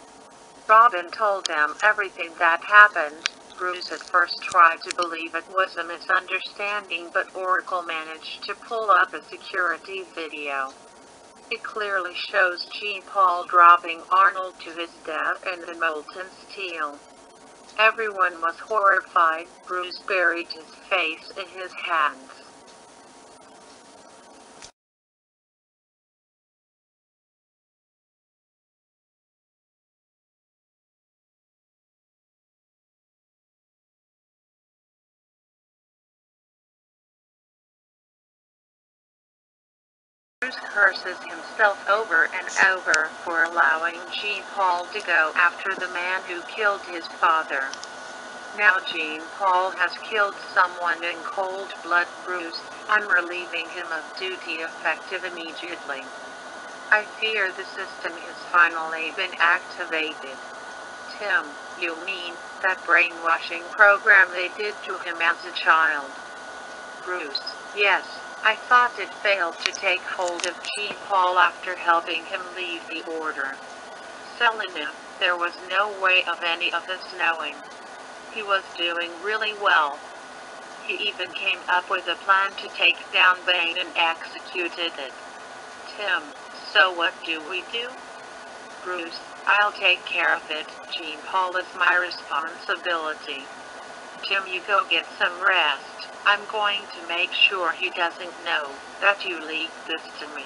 Robin told them everything that happened. Bruce at first tried to believe it was a misunderstanding, but Oracle managed to pull up a security video. It clearly shows Jean-Paul dropping Arnold to his death in the molten steel. Everyone was horrified. Bruce buried his face in his hands. Bruce curses himself over and over for allowing Jean-Paul to go after the man who killed his father. Now Jean-Paul has killed someone in cold blood. Bruce, I'm relieving him of duty effective immediately. I fear the system has finally been activated. Tim, you mean that brainwashing program they did to him as a child? Bruce, yes, I thought it failed to take hold of Jean-Paul after helping him leave the order. Selena, there was no way of any of us knowing. He was doing really well. He even came up with a plan to take down Bane and executed it. Tim, so what do we do? Bruce, I'll take care of it. Jean Paul is my responsibility. Tim, you go get some rest. I'm going to make sure he doesn't know that you leaked this to me.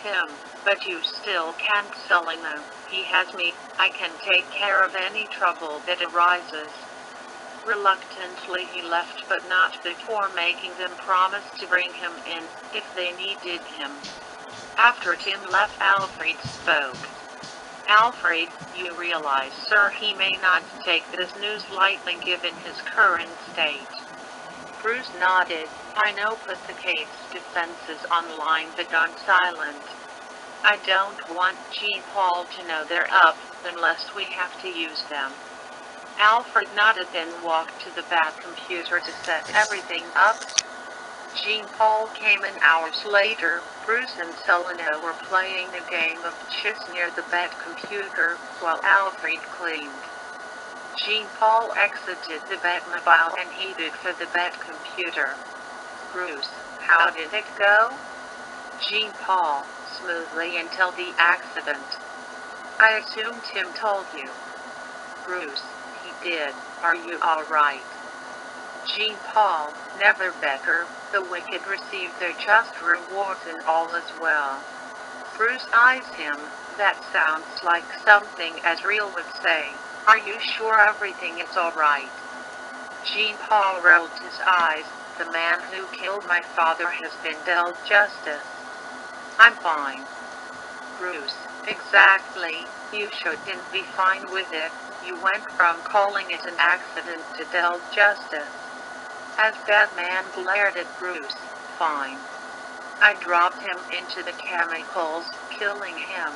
Tim, but you still can't sell him. He has me. I can take care of any trouble that arises. Reluctantly he left, but not before making them promise to bring him in if they needed him. After Tim left, Alfred spoke. Alfred, you realize, sir, he may not take this news lightly given his current state. Bruce nodded. I know, put the case defenses on the line, but on silent. I don't want Jean Paul to know they're up unless we have to use them. Alfred nodded, then walked to the bat computer to set everything up. Jean Paul came in hours later. Bruce and Selena were playing a game of chess near the bat computer while Alfred cleaned. Jean Paul exited the Batmobile and headed for the bat computer. Bruce, how did it go? Jean Paul, smoothly until the accident. I assume Tim told you. Bruce, he did. Are you all right? Jean Paul, never better. The wicked receive their just rewards and all is well. Bruce eyes him. That sounds like something Azrael would say. Are you sure everything is all right? Jean Paul rolled his eyes. The man who killed my father has been dealt justice. I'm fine. Bruce, exactly. You shouldn't be fine with it. You went from calling it an accident to dealt justice. As Batman glared at Bruce, fine. I dropped him into the chemicals, killing him.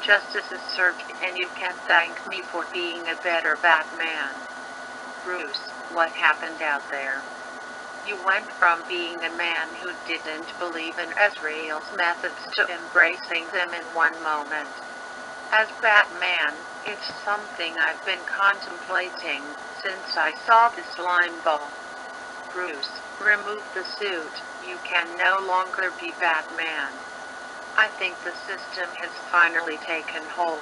Justice is served, and you can thank me for being a better Batman. Bruce, what happened out there? You went from being a man who didn't believe in Azrael's methods to embracing them in one moment. As Batman, it's something I've been contemplating since I saw the slime ball. Bruce, remove the suit. You can no longer be Batman. I think the system has finally taken hold.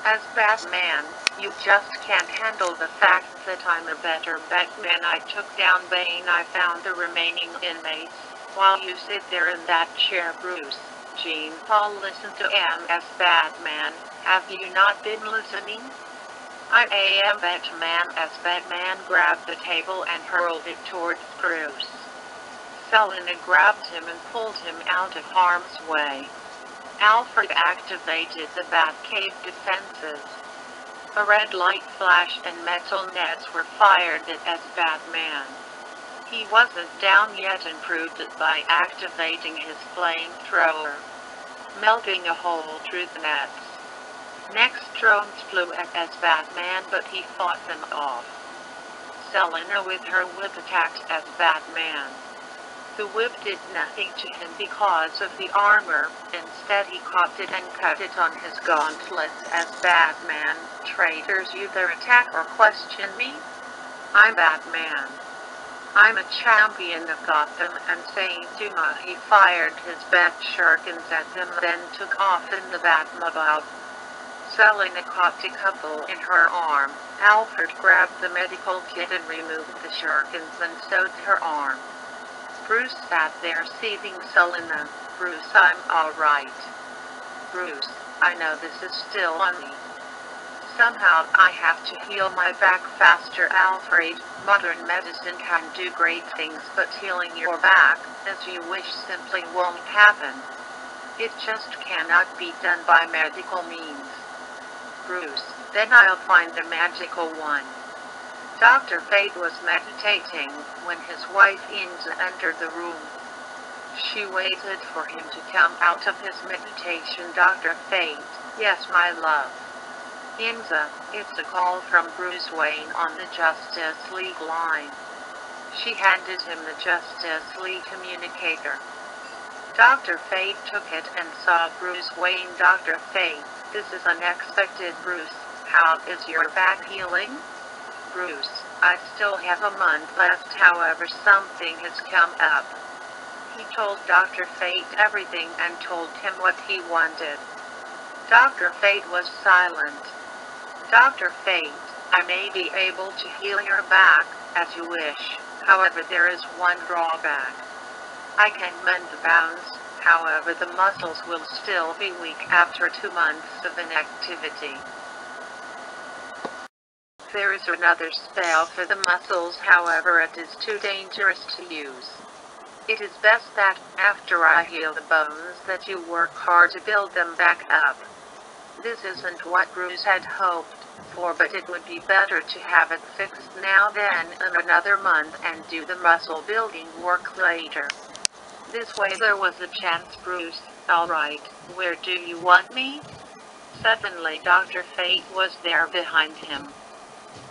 As Batman, you just can't handle the fact that I'm a better Batman. I took down Bane. I found the remaining inmates. While you sit there in that chair, Bruce, Jean Paul, listen to him as Batman. Have you not been listening? I am Batman. As Batman grabbed the table and hurled it towards Bruce. Selena grabbed him and pulled him out of harm's way. Alfred activated the Batcave defenses. A red light flashed and metal nets were fired at Batman. He wasn't down yet and proved it by activating his flamethrower, melting a hole through the nets. Next, drones flew at Batman, but he fought them off. Selena with her whip attacked as Batman. The whip did nothing to him because of the armor. Instead, he caught it and cut it on his gauntlets as Batman. Traitors, you either attack or question me? I'm Batman. I'm a champion of Gotham, and saying Duma, he fired his bat shurikens at them, then took off in the Batmobile. Selena caught a couple in her arm. Alfred grabbed the medical kit and removed the shurikens and sewed her arm. Bruce sat there seething. Selena, Bruce, I'm all right. Bruce, I know this is still on me. Somehow I have to heal my back faster. Alfred, modern medicine can do great things, but healing your back, as you wish, simply won't happen. It just cannot be done by medical means. Bruce, then I'll find the magical one. Dr. Fate was meditating when his wife Inza entered the room. She waited for him to come out of his meditation. Dr. Fate, yes, my love. Inza, it's a call from Bruce Wayne on the Justice League line. She handed him the Justice League communicator. Dr. Fate took it and saw Bruce Wayne. Dr. Fate, this is unexpected. Bruce, how is your back healing? Bruce, I still have a month left, however something has come up. He told Dr. Fate everything and told him what he wanted. Dr. Fate was silent. Dr. Fate, I may be able to heal your back, as you wish. However, there is one drawback. I can mend the bones, however the muscles will still be weak after 2 months of inactivity. There is another spell for the muscles, however it is too dangerous to use. It is best that, after I heal the bones, that you work hard to build them back up. This isn't what Bruce had hoped for, but it would be better to have it fixed now than in another month and do the muscle building work later. This way there was a chance. Bruce, alright, where do you want me? Suddenly Dr. Fate was there behind him.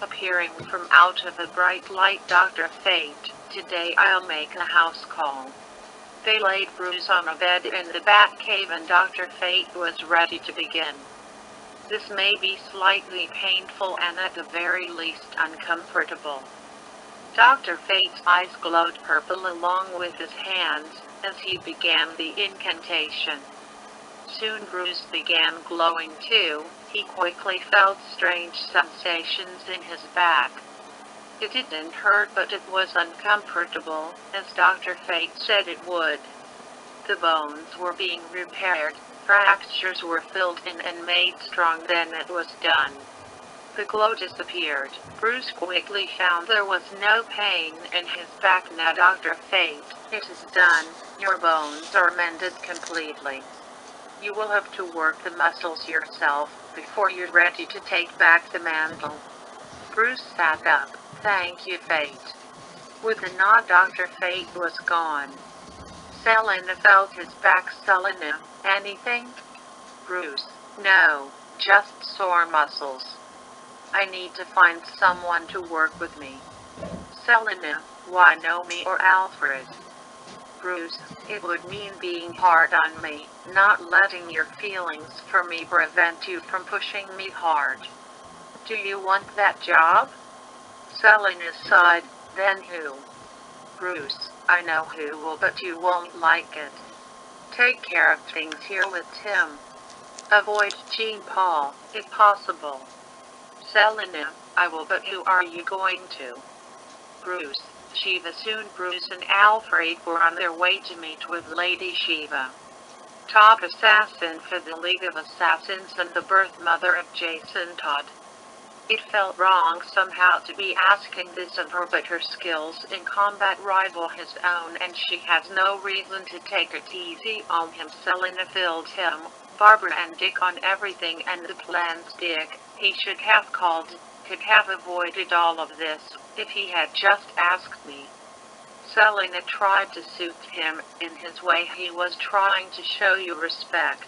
Appearing from out of a bright light, Dr. Fate, today I'll make a house call. They laid Bruce on a bed in the Batcave and Dr. Fate was ready to begin. This may be slightly painful and at the very least uncomfortable. Dr. Fate's eyes glowed purple along with his hands as he began the incantation. Soon Bruce began glowing too. He quickly felt strange sensations in his back. It didn't hurt, but it was uncomfortable, as Dr. Fate said it would. The bones were being repaired, fractures were filled in and made strong. Then it was done. The glow disappeared. Bruce quickly found there was no pain in his back now. Dr. Fate, it is done. Your bones are mended completely. You will have to work the muscles yourself before you're ready to take back the mantle. Bruce sat up. Thank you, Fate. With a nod, Dr. Fate was gone. Selena felt his back. Selena, anything? Bruce, no, just sore muscles. I need to find someone to work with me. Selena, why no me or Alfred? Bruce, it would mean being hard on me, not letting your feelings for me prevent you from pushing me hard. Do you want that job? Selena sighed. Then who? Bruce, I know who will, but you won't like it. Take care of things here with Tim. Avoid Jean Paul, if possible. Selena, I will, but who are you going to? Bruce, Shiva. Soon Bruce and Alfred were on their way to meet with Lady Shiva, top assassin for the League of Assassins and the birth mother of Jason Todd. It felt wrong somehow to be asking this of her, but her skills in combat rival his own and she has no reason to take it easy on him. Selena filled him, Barbara and Dick on everything and the plans. Dick, he should have called, could have avoided all of this, if he had just asked me. Selena tried to soothe him. In his way he was trying to show you respect.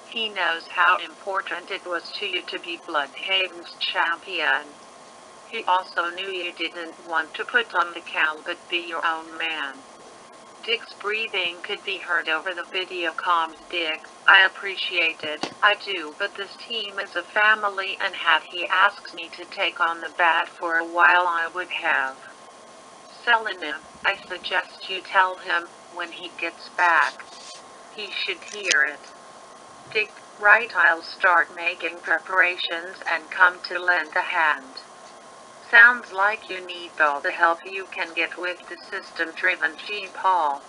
He knows how important it was to you to be Bloodhaven's champion. He also knew you didn't want to put on the cowl but be your own man. Dick's breathing could be heard over the video comms. Dick, I appreciate it, I do, but this team is a family and had he asked me to take on the bat for a while I would have. Selena, I suggest you tell him when he gets back. He should hear it. Dick, right, I'll start making preparations and come to lend a hand. Sounds like you need all the help you can get with the system-driven Jean Paul.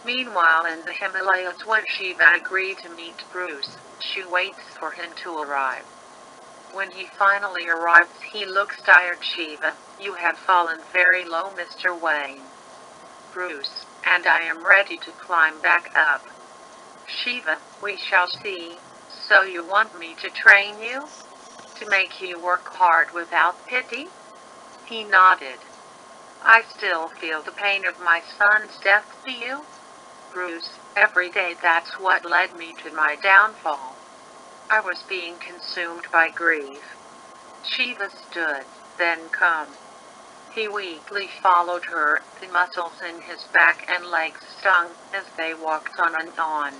Meanwhile in the Himalayas, when Shiva agreed to meet Bruce, she waits for him to arrive. When he finally arrives he looks tired. Shiva, you have fallen very low, Mr. Wayne. Bruce, and I am ready to climb back up. Shiva, we shall see. So you want me to train you? To make you work hard without pity? He nodded. I still feel the pain of my son's death. Do you? Bruce, every day. That's what led me to my downfall. I was being consumed by grief. Shiva stood, then come. He weakly followed her. The muscles in his back and legs stung as they walked on and on.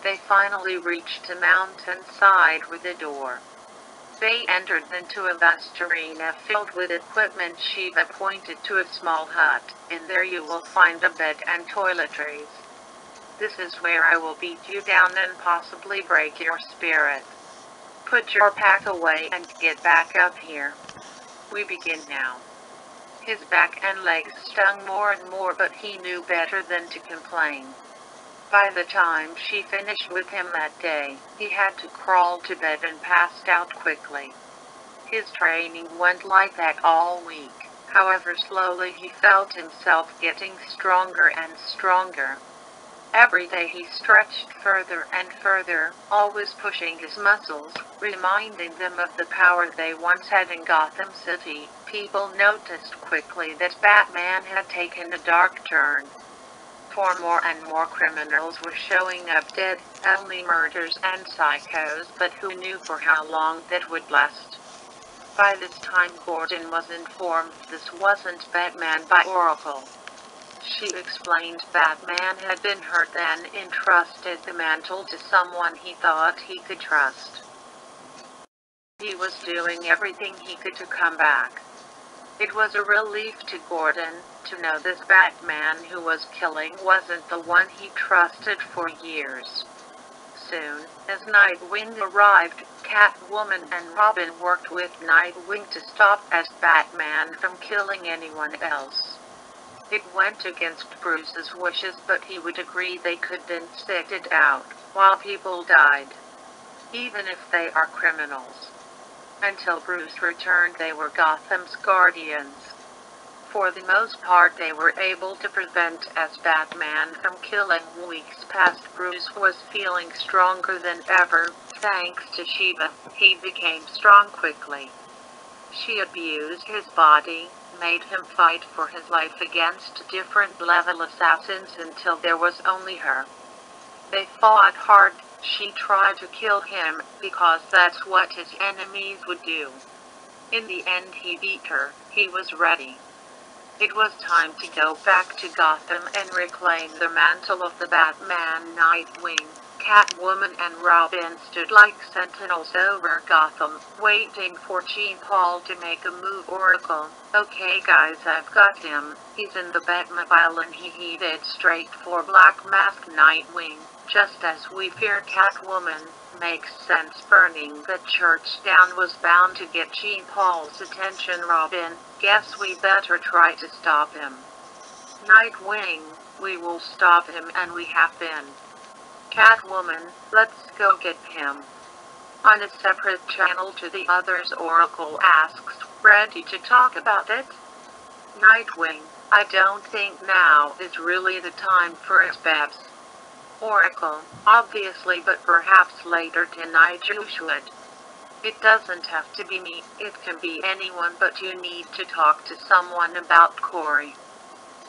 They finally reached a mountainside with a door. They entered into a vast arena filled with equipment. Shiva pointed to a small hut. In there you will find a bed and toiletries. This is where I will beat you down and possibly break your spirit. Put your pack away and get back up here. We begin now. His back and legs stung more and more, but he knew better than to complain. By the time she finished with him that day, he had to crawl to bed and passed out quickly. His training went like that all week. However, slowly he felt himself getting stronger and stronger. Every day he stretched further and further, always pushing his muscles, reminding them of the power they once had in Gotham City. People noticed quickly that Batman had taken a dark turn. For more and more criminals were showing up dead, only murders and psychos, but who knew for how long that would last. By this time Gordon was informed this wasn't Batman by Oracle. She explained Batman had been hurt and entrusted the mantle to someone he thought he could trust. He was doing everything he could to come back. It was a relief to Gordon to know this Batman who was killing wasn't the one he trusted for years. Soon as Nightwing arrived, Catwoman and Robin worked with Nightwing to stop as Batman from killing anyone else. It went against Bruce's wishes, but he would agree they couldn't sit it out while people died, even if they are criminals. Until Bruce returned, they were Gotham's guardians. For the most part, they were able to prevent as Batman from killing. Weeks past, Bruce was feeling stronger than ever. Thanks to Shiva, he became strong quickly. She abused his body, made him fight for his life against different level assassins until there was only her. They fought hard. She tried to kill him because that's what his enemies would do. In the end, he beat her. He was ready. It was time to go back to Gotham and reclaim the mantle of the Batman. Nightwing, Catwoman and Robin stood like sentinels over Gotham, waiting for Jean Paul to make a move. Oracle, okay guys, I've got him. He's in the Batmobile and he headed straight for Black Mask. Nightwing, just as we feared. Catwoman, makes sense. Burning the church down was bound to get Jean Paul's attention. Robin, guess we better try to stop him. Nightwing, we will stop him and we have been. Catwoman, let's go get him. On a separate channel to the others, Oracle asks, ready to talk about it? Nightwing, I don't think now is really the time for it, Babs. Oracle, obviously, but perhaps later tonight you should. It doesn't have to be me, it can be anyone, but you need to talk to someone about Corey.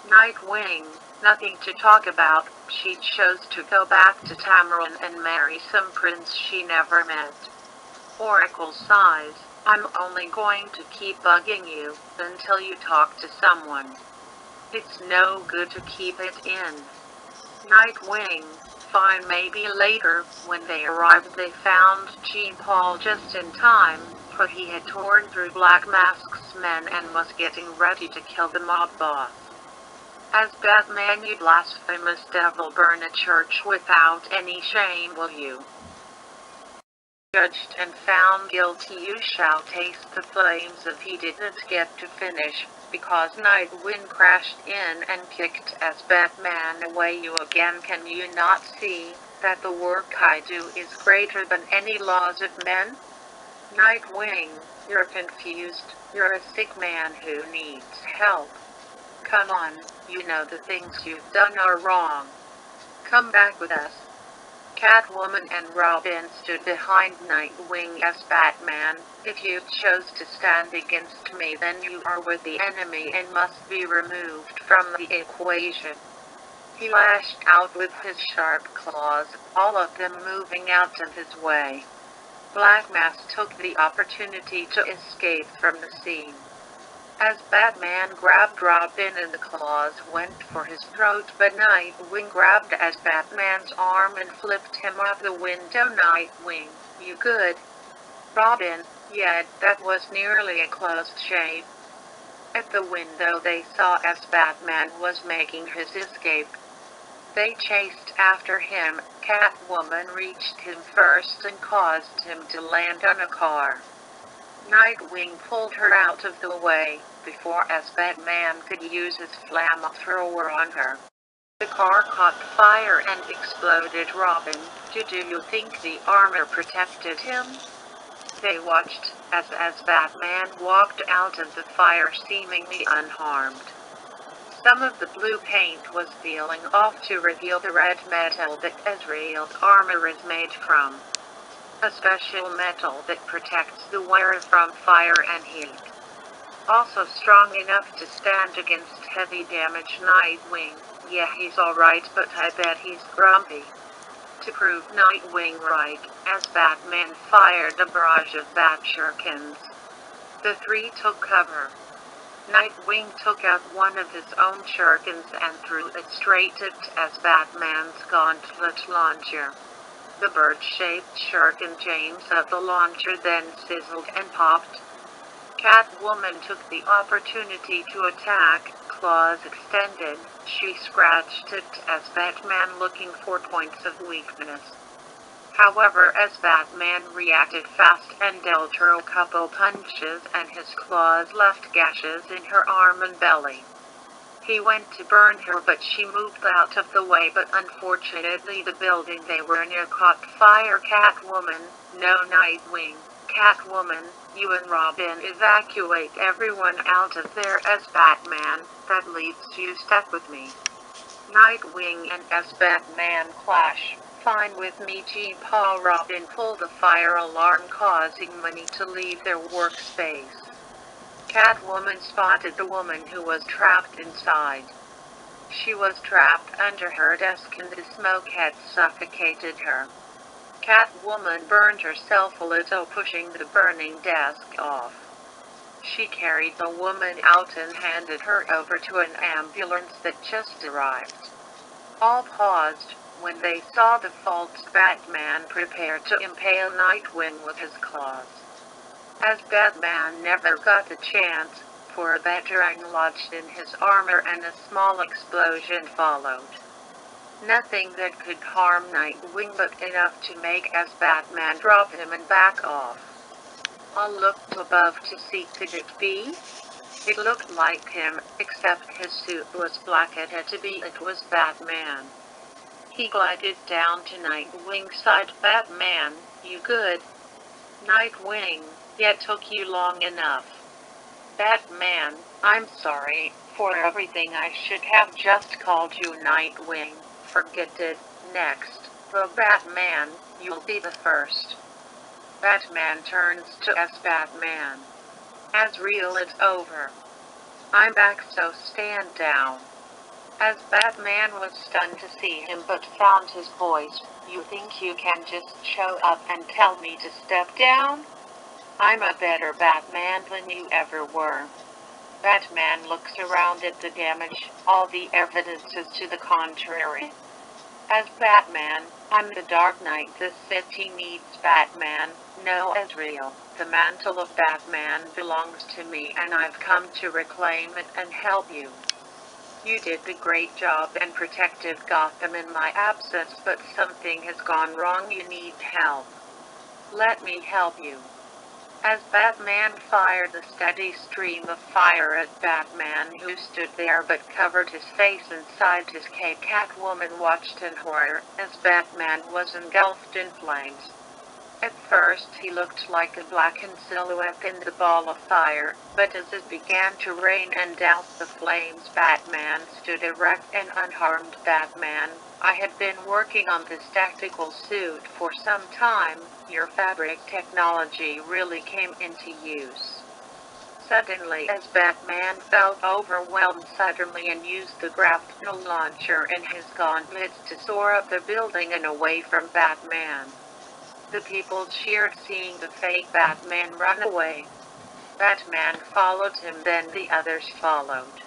Nightwing, nothing to talk about. She chose to go back to Tamarin and marry some prince she never met. Oracle sighs, I'm only going to keep bugging you until you talk to someone. It's no good to keep it in. Nightwing, fine, maybe later. When they arrived, they found Jean Paul just in time, for he had torn through Black Mask's men and was getting ready to kill the mob boss. As Batman, you blasphemous devil, burn a church without any shame, will you? Judged and found guilty, you shall taste the flames if he didn't get to finish, because Nightwing crashed in and kicked as Batman away you again. Can you not see that the work I do is greater than any laws of men? Nightwing, you're confused. You're a sick man who needs help. Come on, you know the things you've done are wrong. Come back with us. Catwoman and Robin stood behind Nightwing as Batman. If you chose to stand against me, then you are with the enemy and must be removed from the equation. He lashed out with his sharp claws, all of them moving out of his way. Black Mask took the opportunity to escape from the scene. As Batman grabbed Robin and the claws went for his throat, but Nightwing grabbed as Batman's arm and flipped him out the window. Nightwing, you good? Robin, yeah, that was nearly a close shave. At the window they saw as Batman was making his escape. They chased after him. Catwoman reached him first and caused him to land on a car. Nightwing pulled her out of the way before Batman could use his flamethrower on her. The car caught fire and exploded. Robin, do you think the armor protected him? They watched as Batman walked out of the fire seemingly unharmed. Some of the blue paint was peeling off to reveal the red metal that Azrael's armor is made from. A special metal that protects the wearer from fire and heat. Also strong enough to stand against heavy damage. Nightwing, yeah, he's alright, but I bet he's grumpy. To prove Nightwing right, Batman fired a barrage of bat shurikens. The three took cover. Nightwing took out one of his own shurikens and threw it straight at Batman's gauntlet launcher. The bird-shaped shuriken James of the launcher then sizzled and popped. Catwoman took the opportunity to attack. Claws extended, she scratched at Batman looking for points of weakness. However, Batman reacted fast and dealt her a couple punches, and his claws left gashes in her arm and belly. He went to burn her, but she moved out of the way, but unfortunately the building they were near caught fire. Catwoman, no. Nightwing, Catwoman, you and Robin evacuate everyone out of there. Batman, that leaves you stuck with me. Nightwing and Batman clash. Fine with me. Paul. Robin pulled the fire alarm, causing many to leave their workspace. Catwoman spotted the woman who was trapped inside. She was trapped under her desk and the smoke had suffocated her. Catwoman burned herself a little, pushing the burning desk off. She carried the woman out and handed her over to an ambulance that just arrived. All paused when they saw the false Batman prepare to impale Nightwing with his claws. Batman never got a chance, for a batarang lodged in his armor and a small explosion followed. Nothing that could harm Nightwing, but enough to make Batman drop him and back off. I looked above to see, could it be? It looked like him, except his suit was black. It had to be. It was Batman. He glided down to Nightwing's side. Batman, you good? Nightwing, it took you long enough. Batman, I'm sorry for everything. I should have just called you Nightwing. Forget it. Next. The Batman, you'll be the first. Batman turns to Batman. Azrael, it's over. I'm back, so stand down. Batman was stunned to see him but found his voice. You think you can just show up and tell me to step down? I'm a better Batman than you ever were. Batman looks around at the damage. All the evidence is to the contrary. Batman, I'm the Dark Knight. This city needs Batman, no Azrael. The mantle of Batman belongs to me, and I've come to reclaim it and help you. You did a great job and protected Gotham in my absence, but something has gone wrong. You need help. Let me help you. Batman fired a steady stream of fire at Batman, who stood there but covered his face inside his cape. Catwoman watched in horror as Batman was engulfed in flames. At first he looked like a blackened silhouette in the ball of fire, but as it began to rain and douse the flames, Batman stood erect and unharmed. Batman, I had been working on this tactical suit for some time. Your fabric technology really came into use. Suddenly, Batman felt overwhelmed suddenly and used the grapnel launcher in his gauntlets to soar up the building and away from Batman. The people cheered, seeing the fake Batman run away. Batman followed him, then the others followed.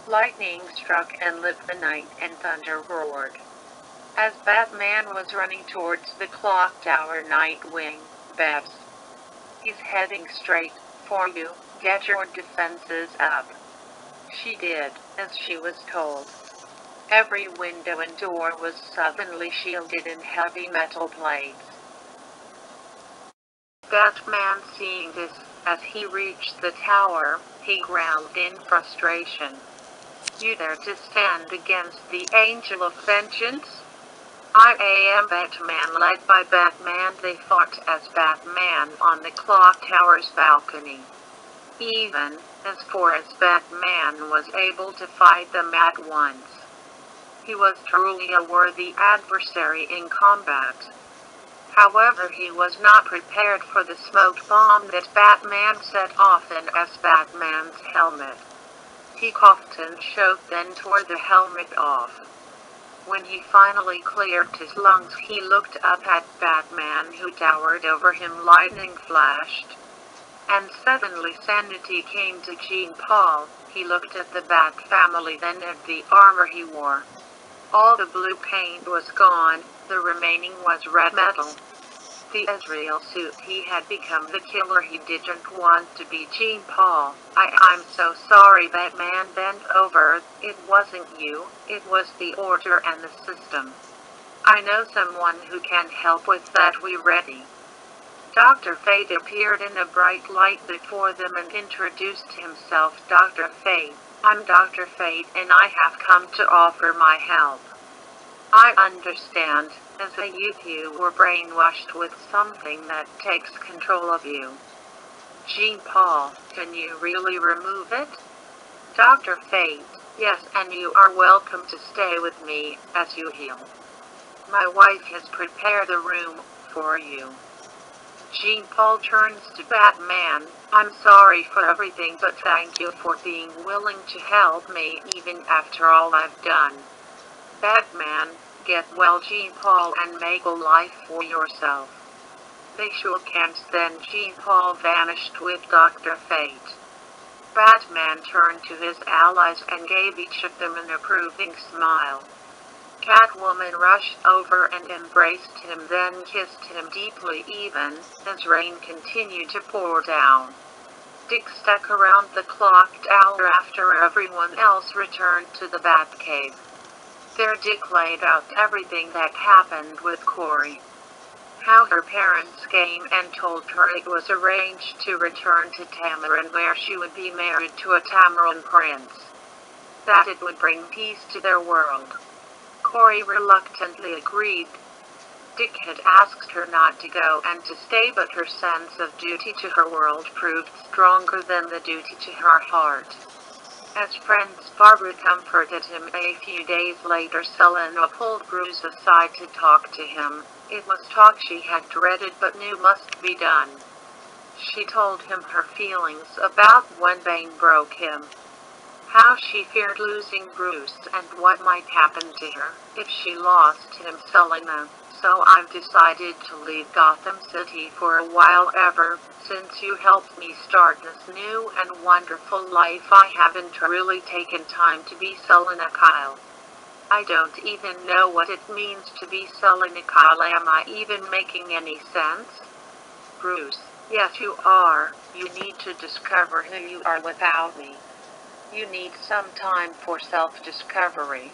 Lightning struck and lit the night, and thunder roared. Batman was running towards the clock tower, Nightwing, Babs. He's heading straight for you. Get your defenses up. She did, as she was told. Every window and door was suddenly shielded in heavy metal plates. Batman, seeing this, as he reached the tower, he growled in frustration. "You dare to stand against the Angel of Vengeance? I am Batman." Led by Batman, they fought as Batman on the clock tower's balcony. Even as far as Batman was able to fight them at once. He was truly a worthy adversary in combat. However, he was not prepared for the smoke bomb that Batman set off in as Batman's helmet. He coughed and choked, then tore the helmet off. When he finally cleared his lungs, he looked up at Batman, who towered over him. Lightning flashed. And suddenly sanity came to Jean-Paul. He looked at the Bat family, then at the armor he wore. All the blue paint was gone, the remaining was red metal. The Azrael suit. He had become the killer. He didn't want to be Jean-Paul. I'm so sorry." Batman bent over. "It wasn't you, it was the order and the system. I know someone who can help with that. We ready?" Dr. Fate appeared in a bright light before them and introduced himself. "Dr. Fate, I'm Dr. Fate, and I have come to offer my help. I understand, as a youth you were brainwashed with something that takes control of you. Jean-Paul, can you really remove it?" Dr. Fate: "Yes, and you are welcome to stay with me as you heal. My wife has prepared a room for you." Jean-Paul turns to Batman. "I'm sorry for everything, but thank you for being willing to help me even after all I've done." Batman: "Get well, Jean-Paul, and make a life for yourself." They shook hands, then Jean-Paul vanished with Dr. Fate. Batman turned to his allies and gave each of them an approving smile. Catwoman rushed over and embraced him, then kissed him deeply even as rain continued to pour down. Dick stuck around the clock tower after everyone else returned to the Batcave. There Dick laid out everything that happened with Corey. How her parents came and told her it was arranged to return to Tamaran, where she would be married to a Tamaran prince. That it would bring peace to their world. Corey reluctantly agreed. Dick had asked her not to go and to stay, but her sense of duty to her world proved stronger than the duty to her heart. As friends, Barbara comforted him. A few days later, Selena pulled Bruce aside to talk to him. It was talk she had dreaded but knew must be done. She told him her feelings about when Bane broke him. How she feared losing Bruce and what might happen to her if she lost him. Selena: "So I've decided to leave Gotham City for a while. Ever since you helped me start this new and wonderful life, I haven't really taken time to be Selena Kyle. I don't even know what it means to be Selena Kyle. Am I even making any sense?" Bruce: "Yes, you are. You need to discover who you are without me. You need some time for self-discovery."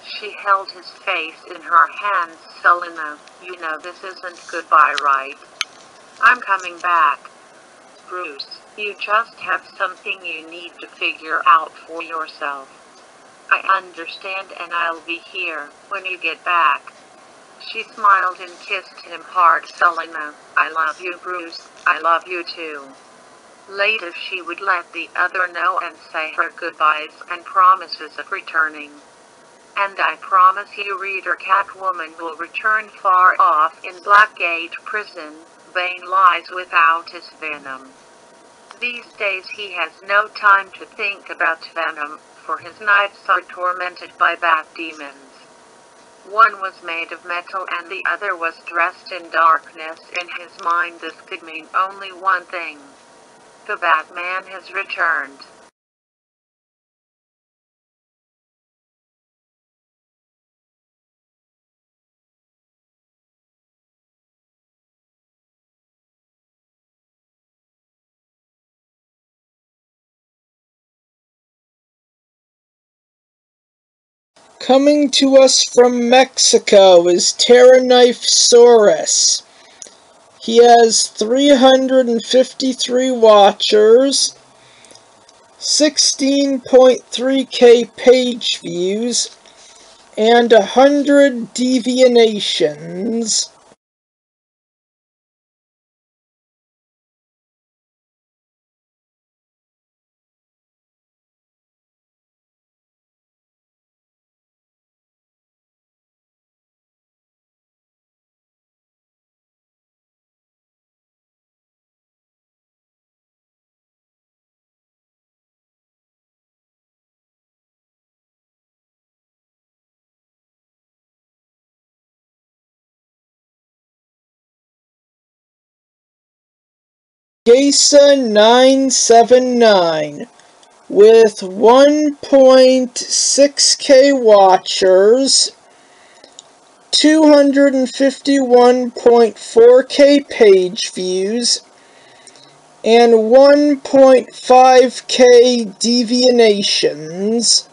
She held his face in her hands. "Selena, you know this isn't goodbye, right? I'm coming back." Bruce: "You just have something you need to figure out for yourself. I understand, and I'll be here when you get back." She smiled and kissed him hard. "Selena, I love you." Bruce: "I love you too." Later she would let the other know and say her goodbyes and promises of returning. And I promise you, reader, Catwoman will return. Far off in Blackgate Prison, Bane lies without his venom. These days he has no time to think about venom, for his nights are tormented by bat demons. One was made of metal and the other was dressed in darkness. In his mind this could mean only one thing: the Batman has returned. Coming to us from Mexico is Pteronifesaurus. He has 353 watchers, 16.3k page views, and 100 deviations. Gesa 979 with 1.6k watchers, 251.4k page views, and 1.5k deviations.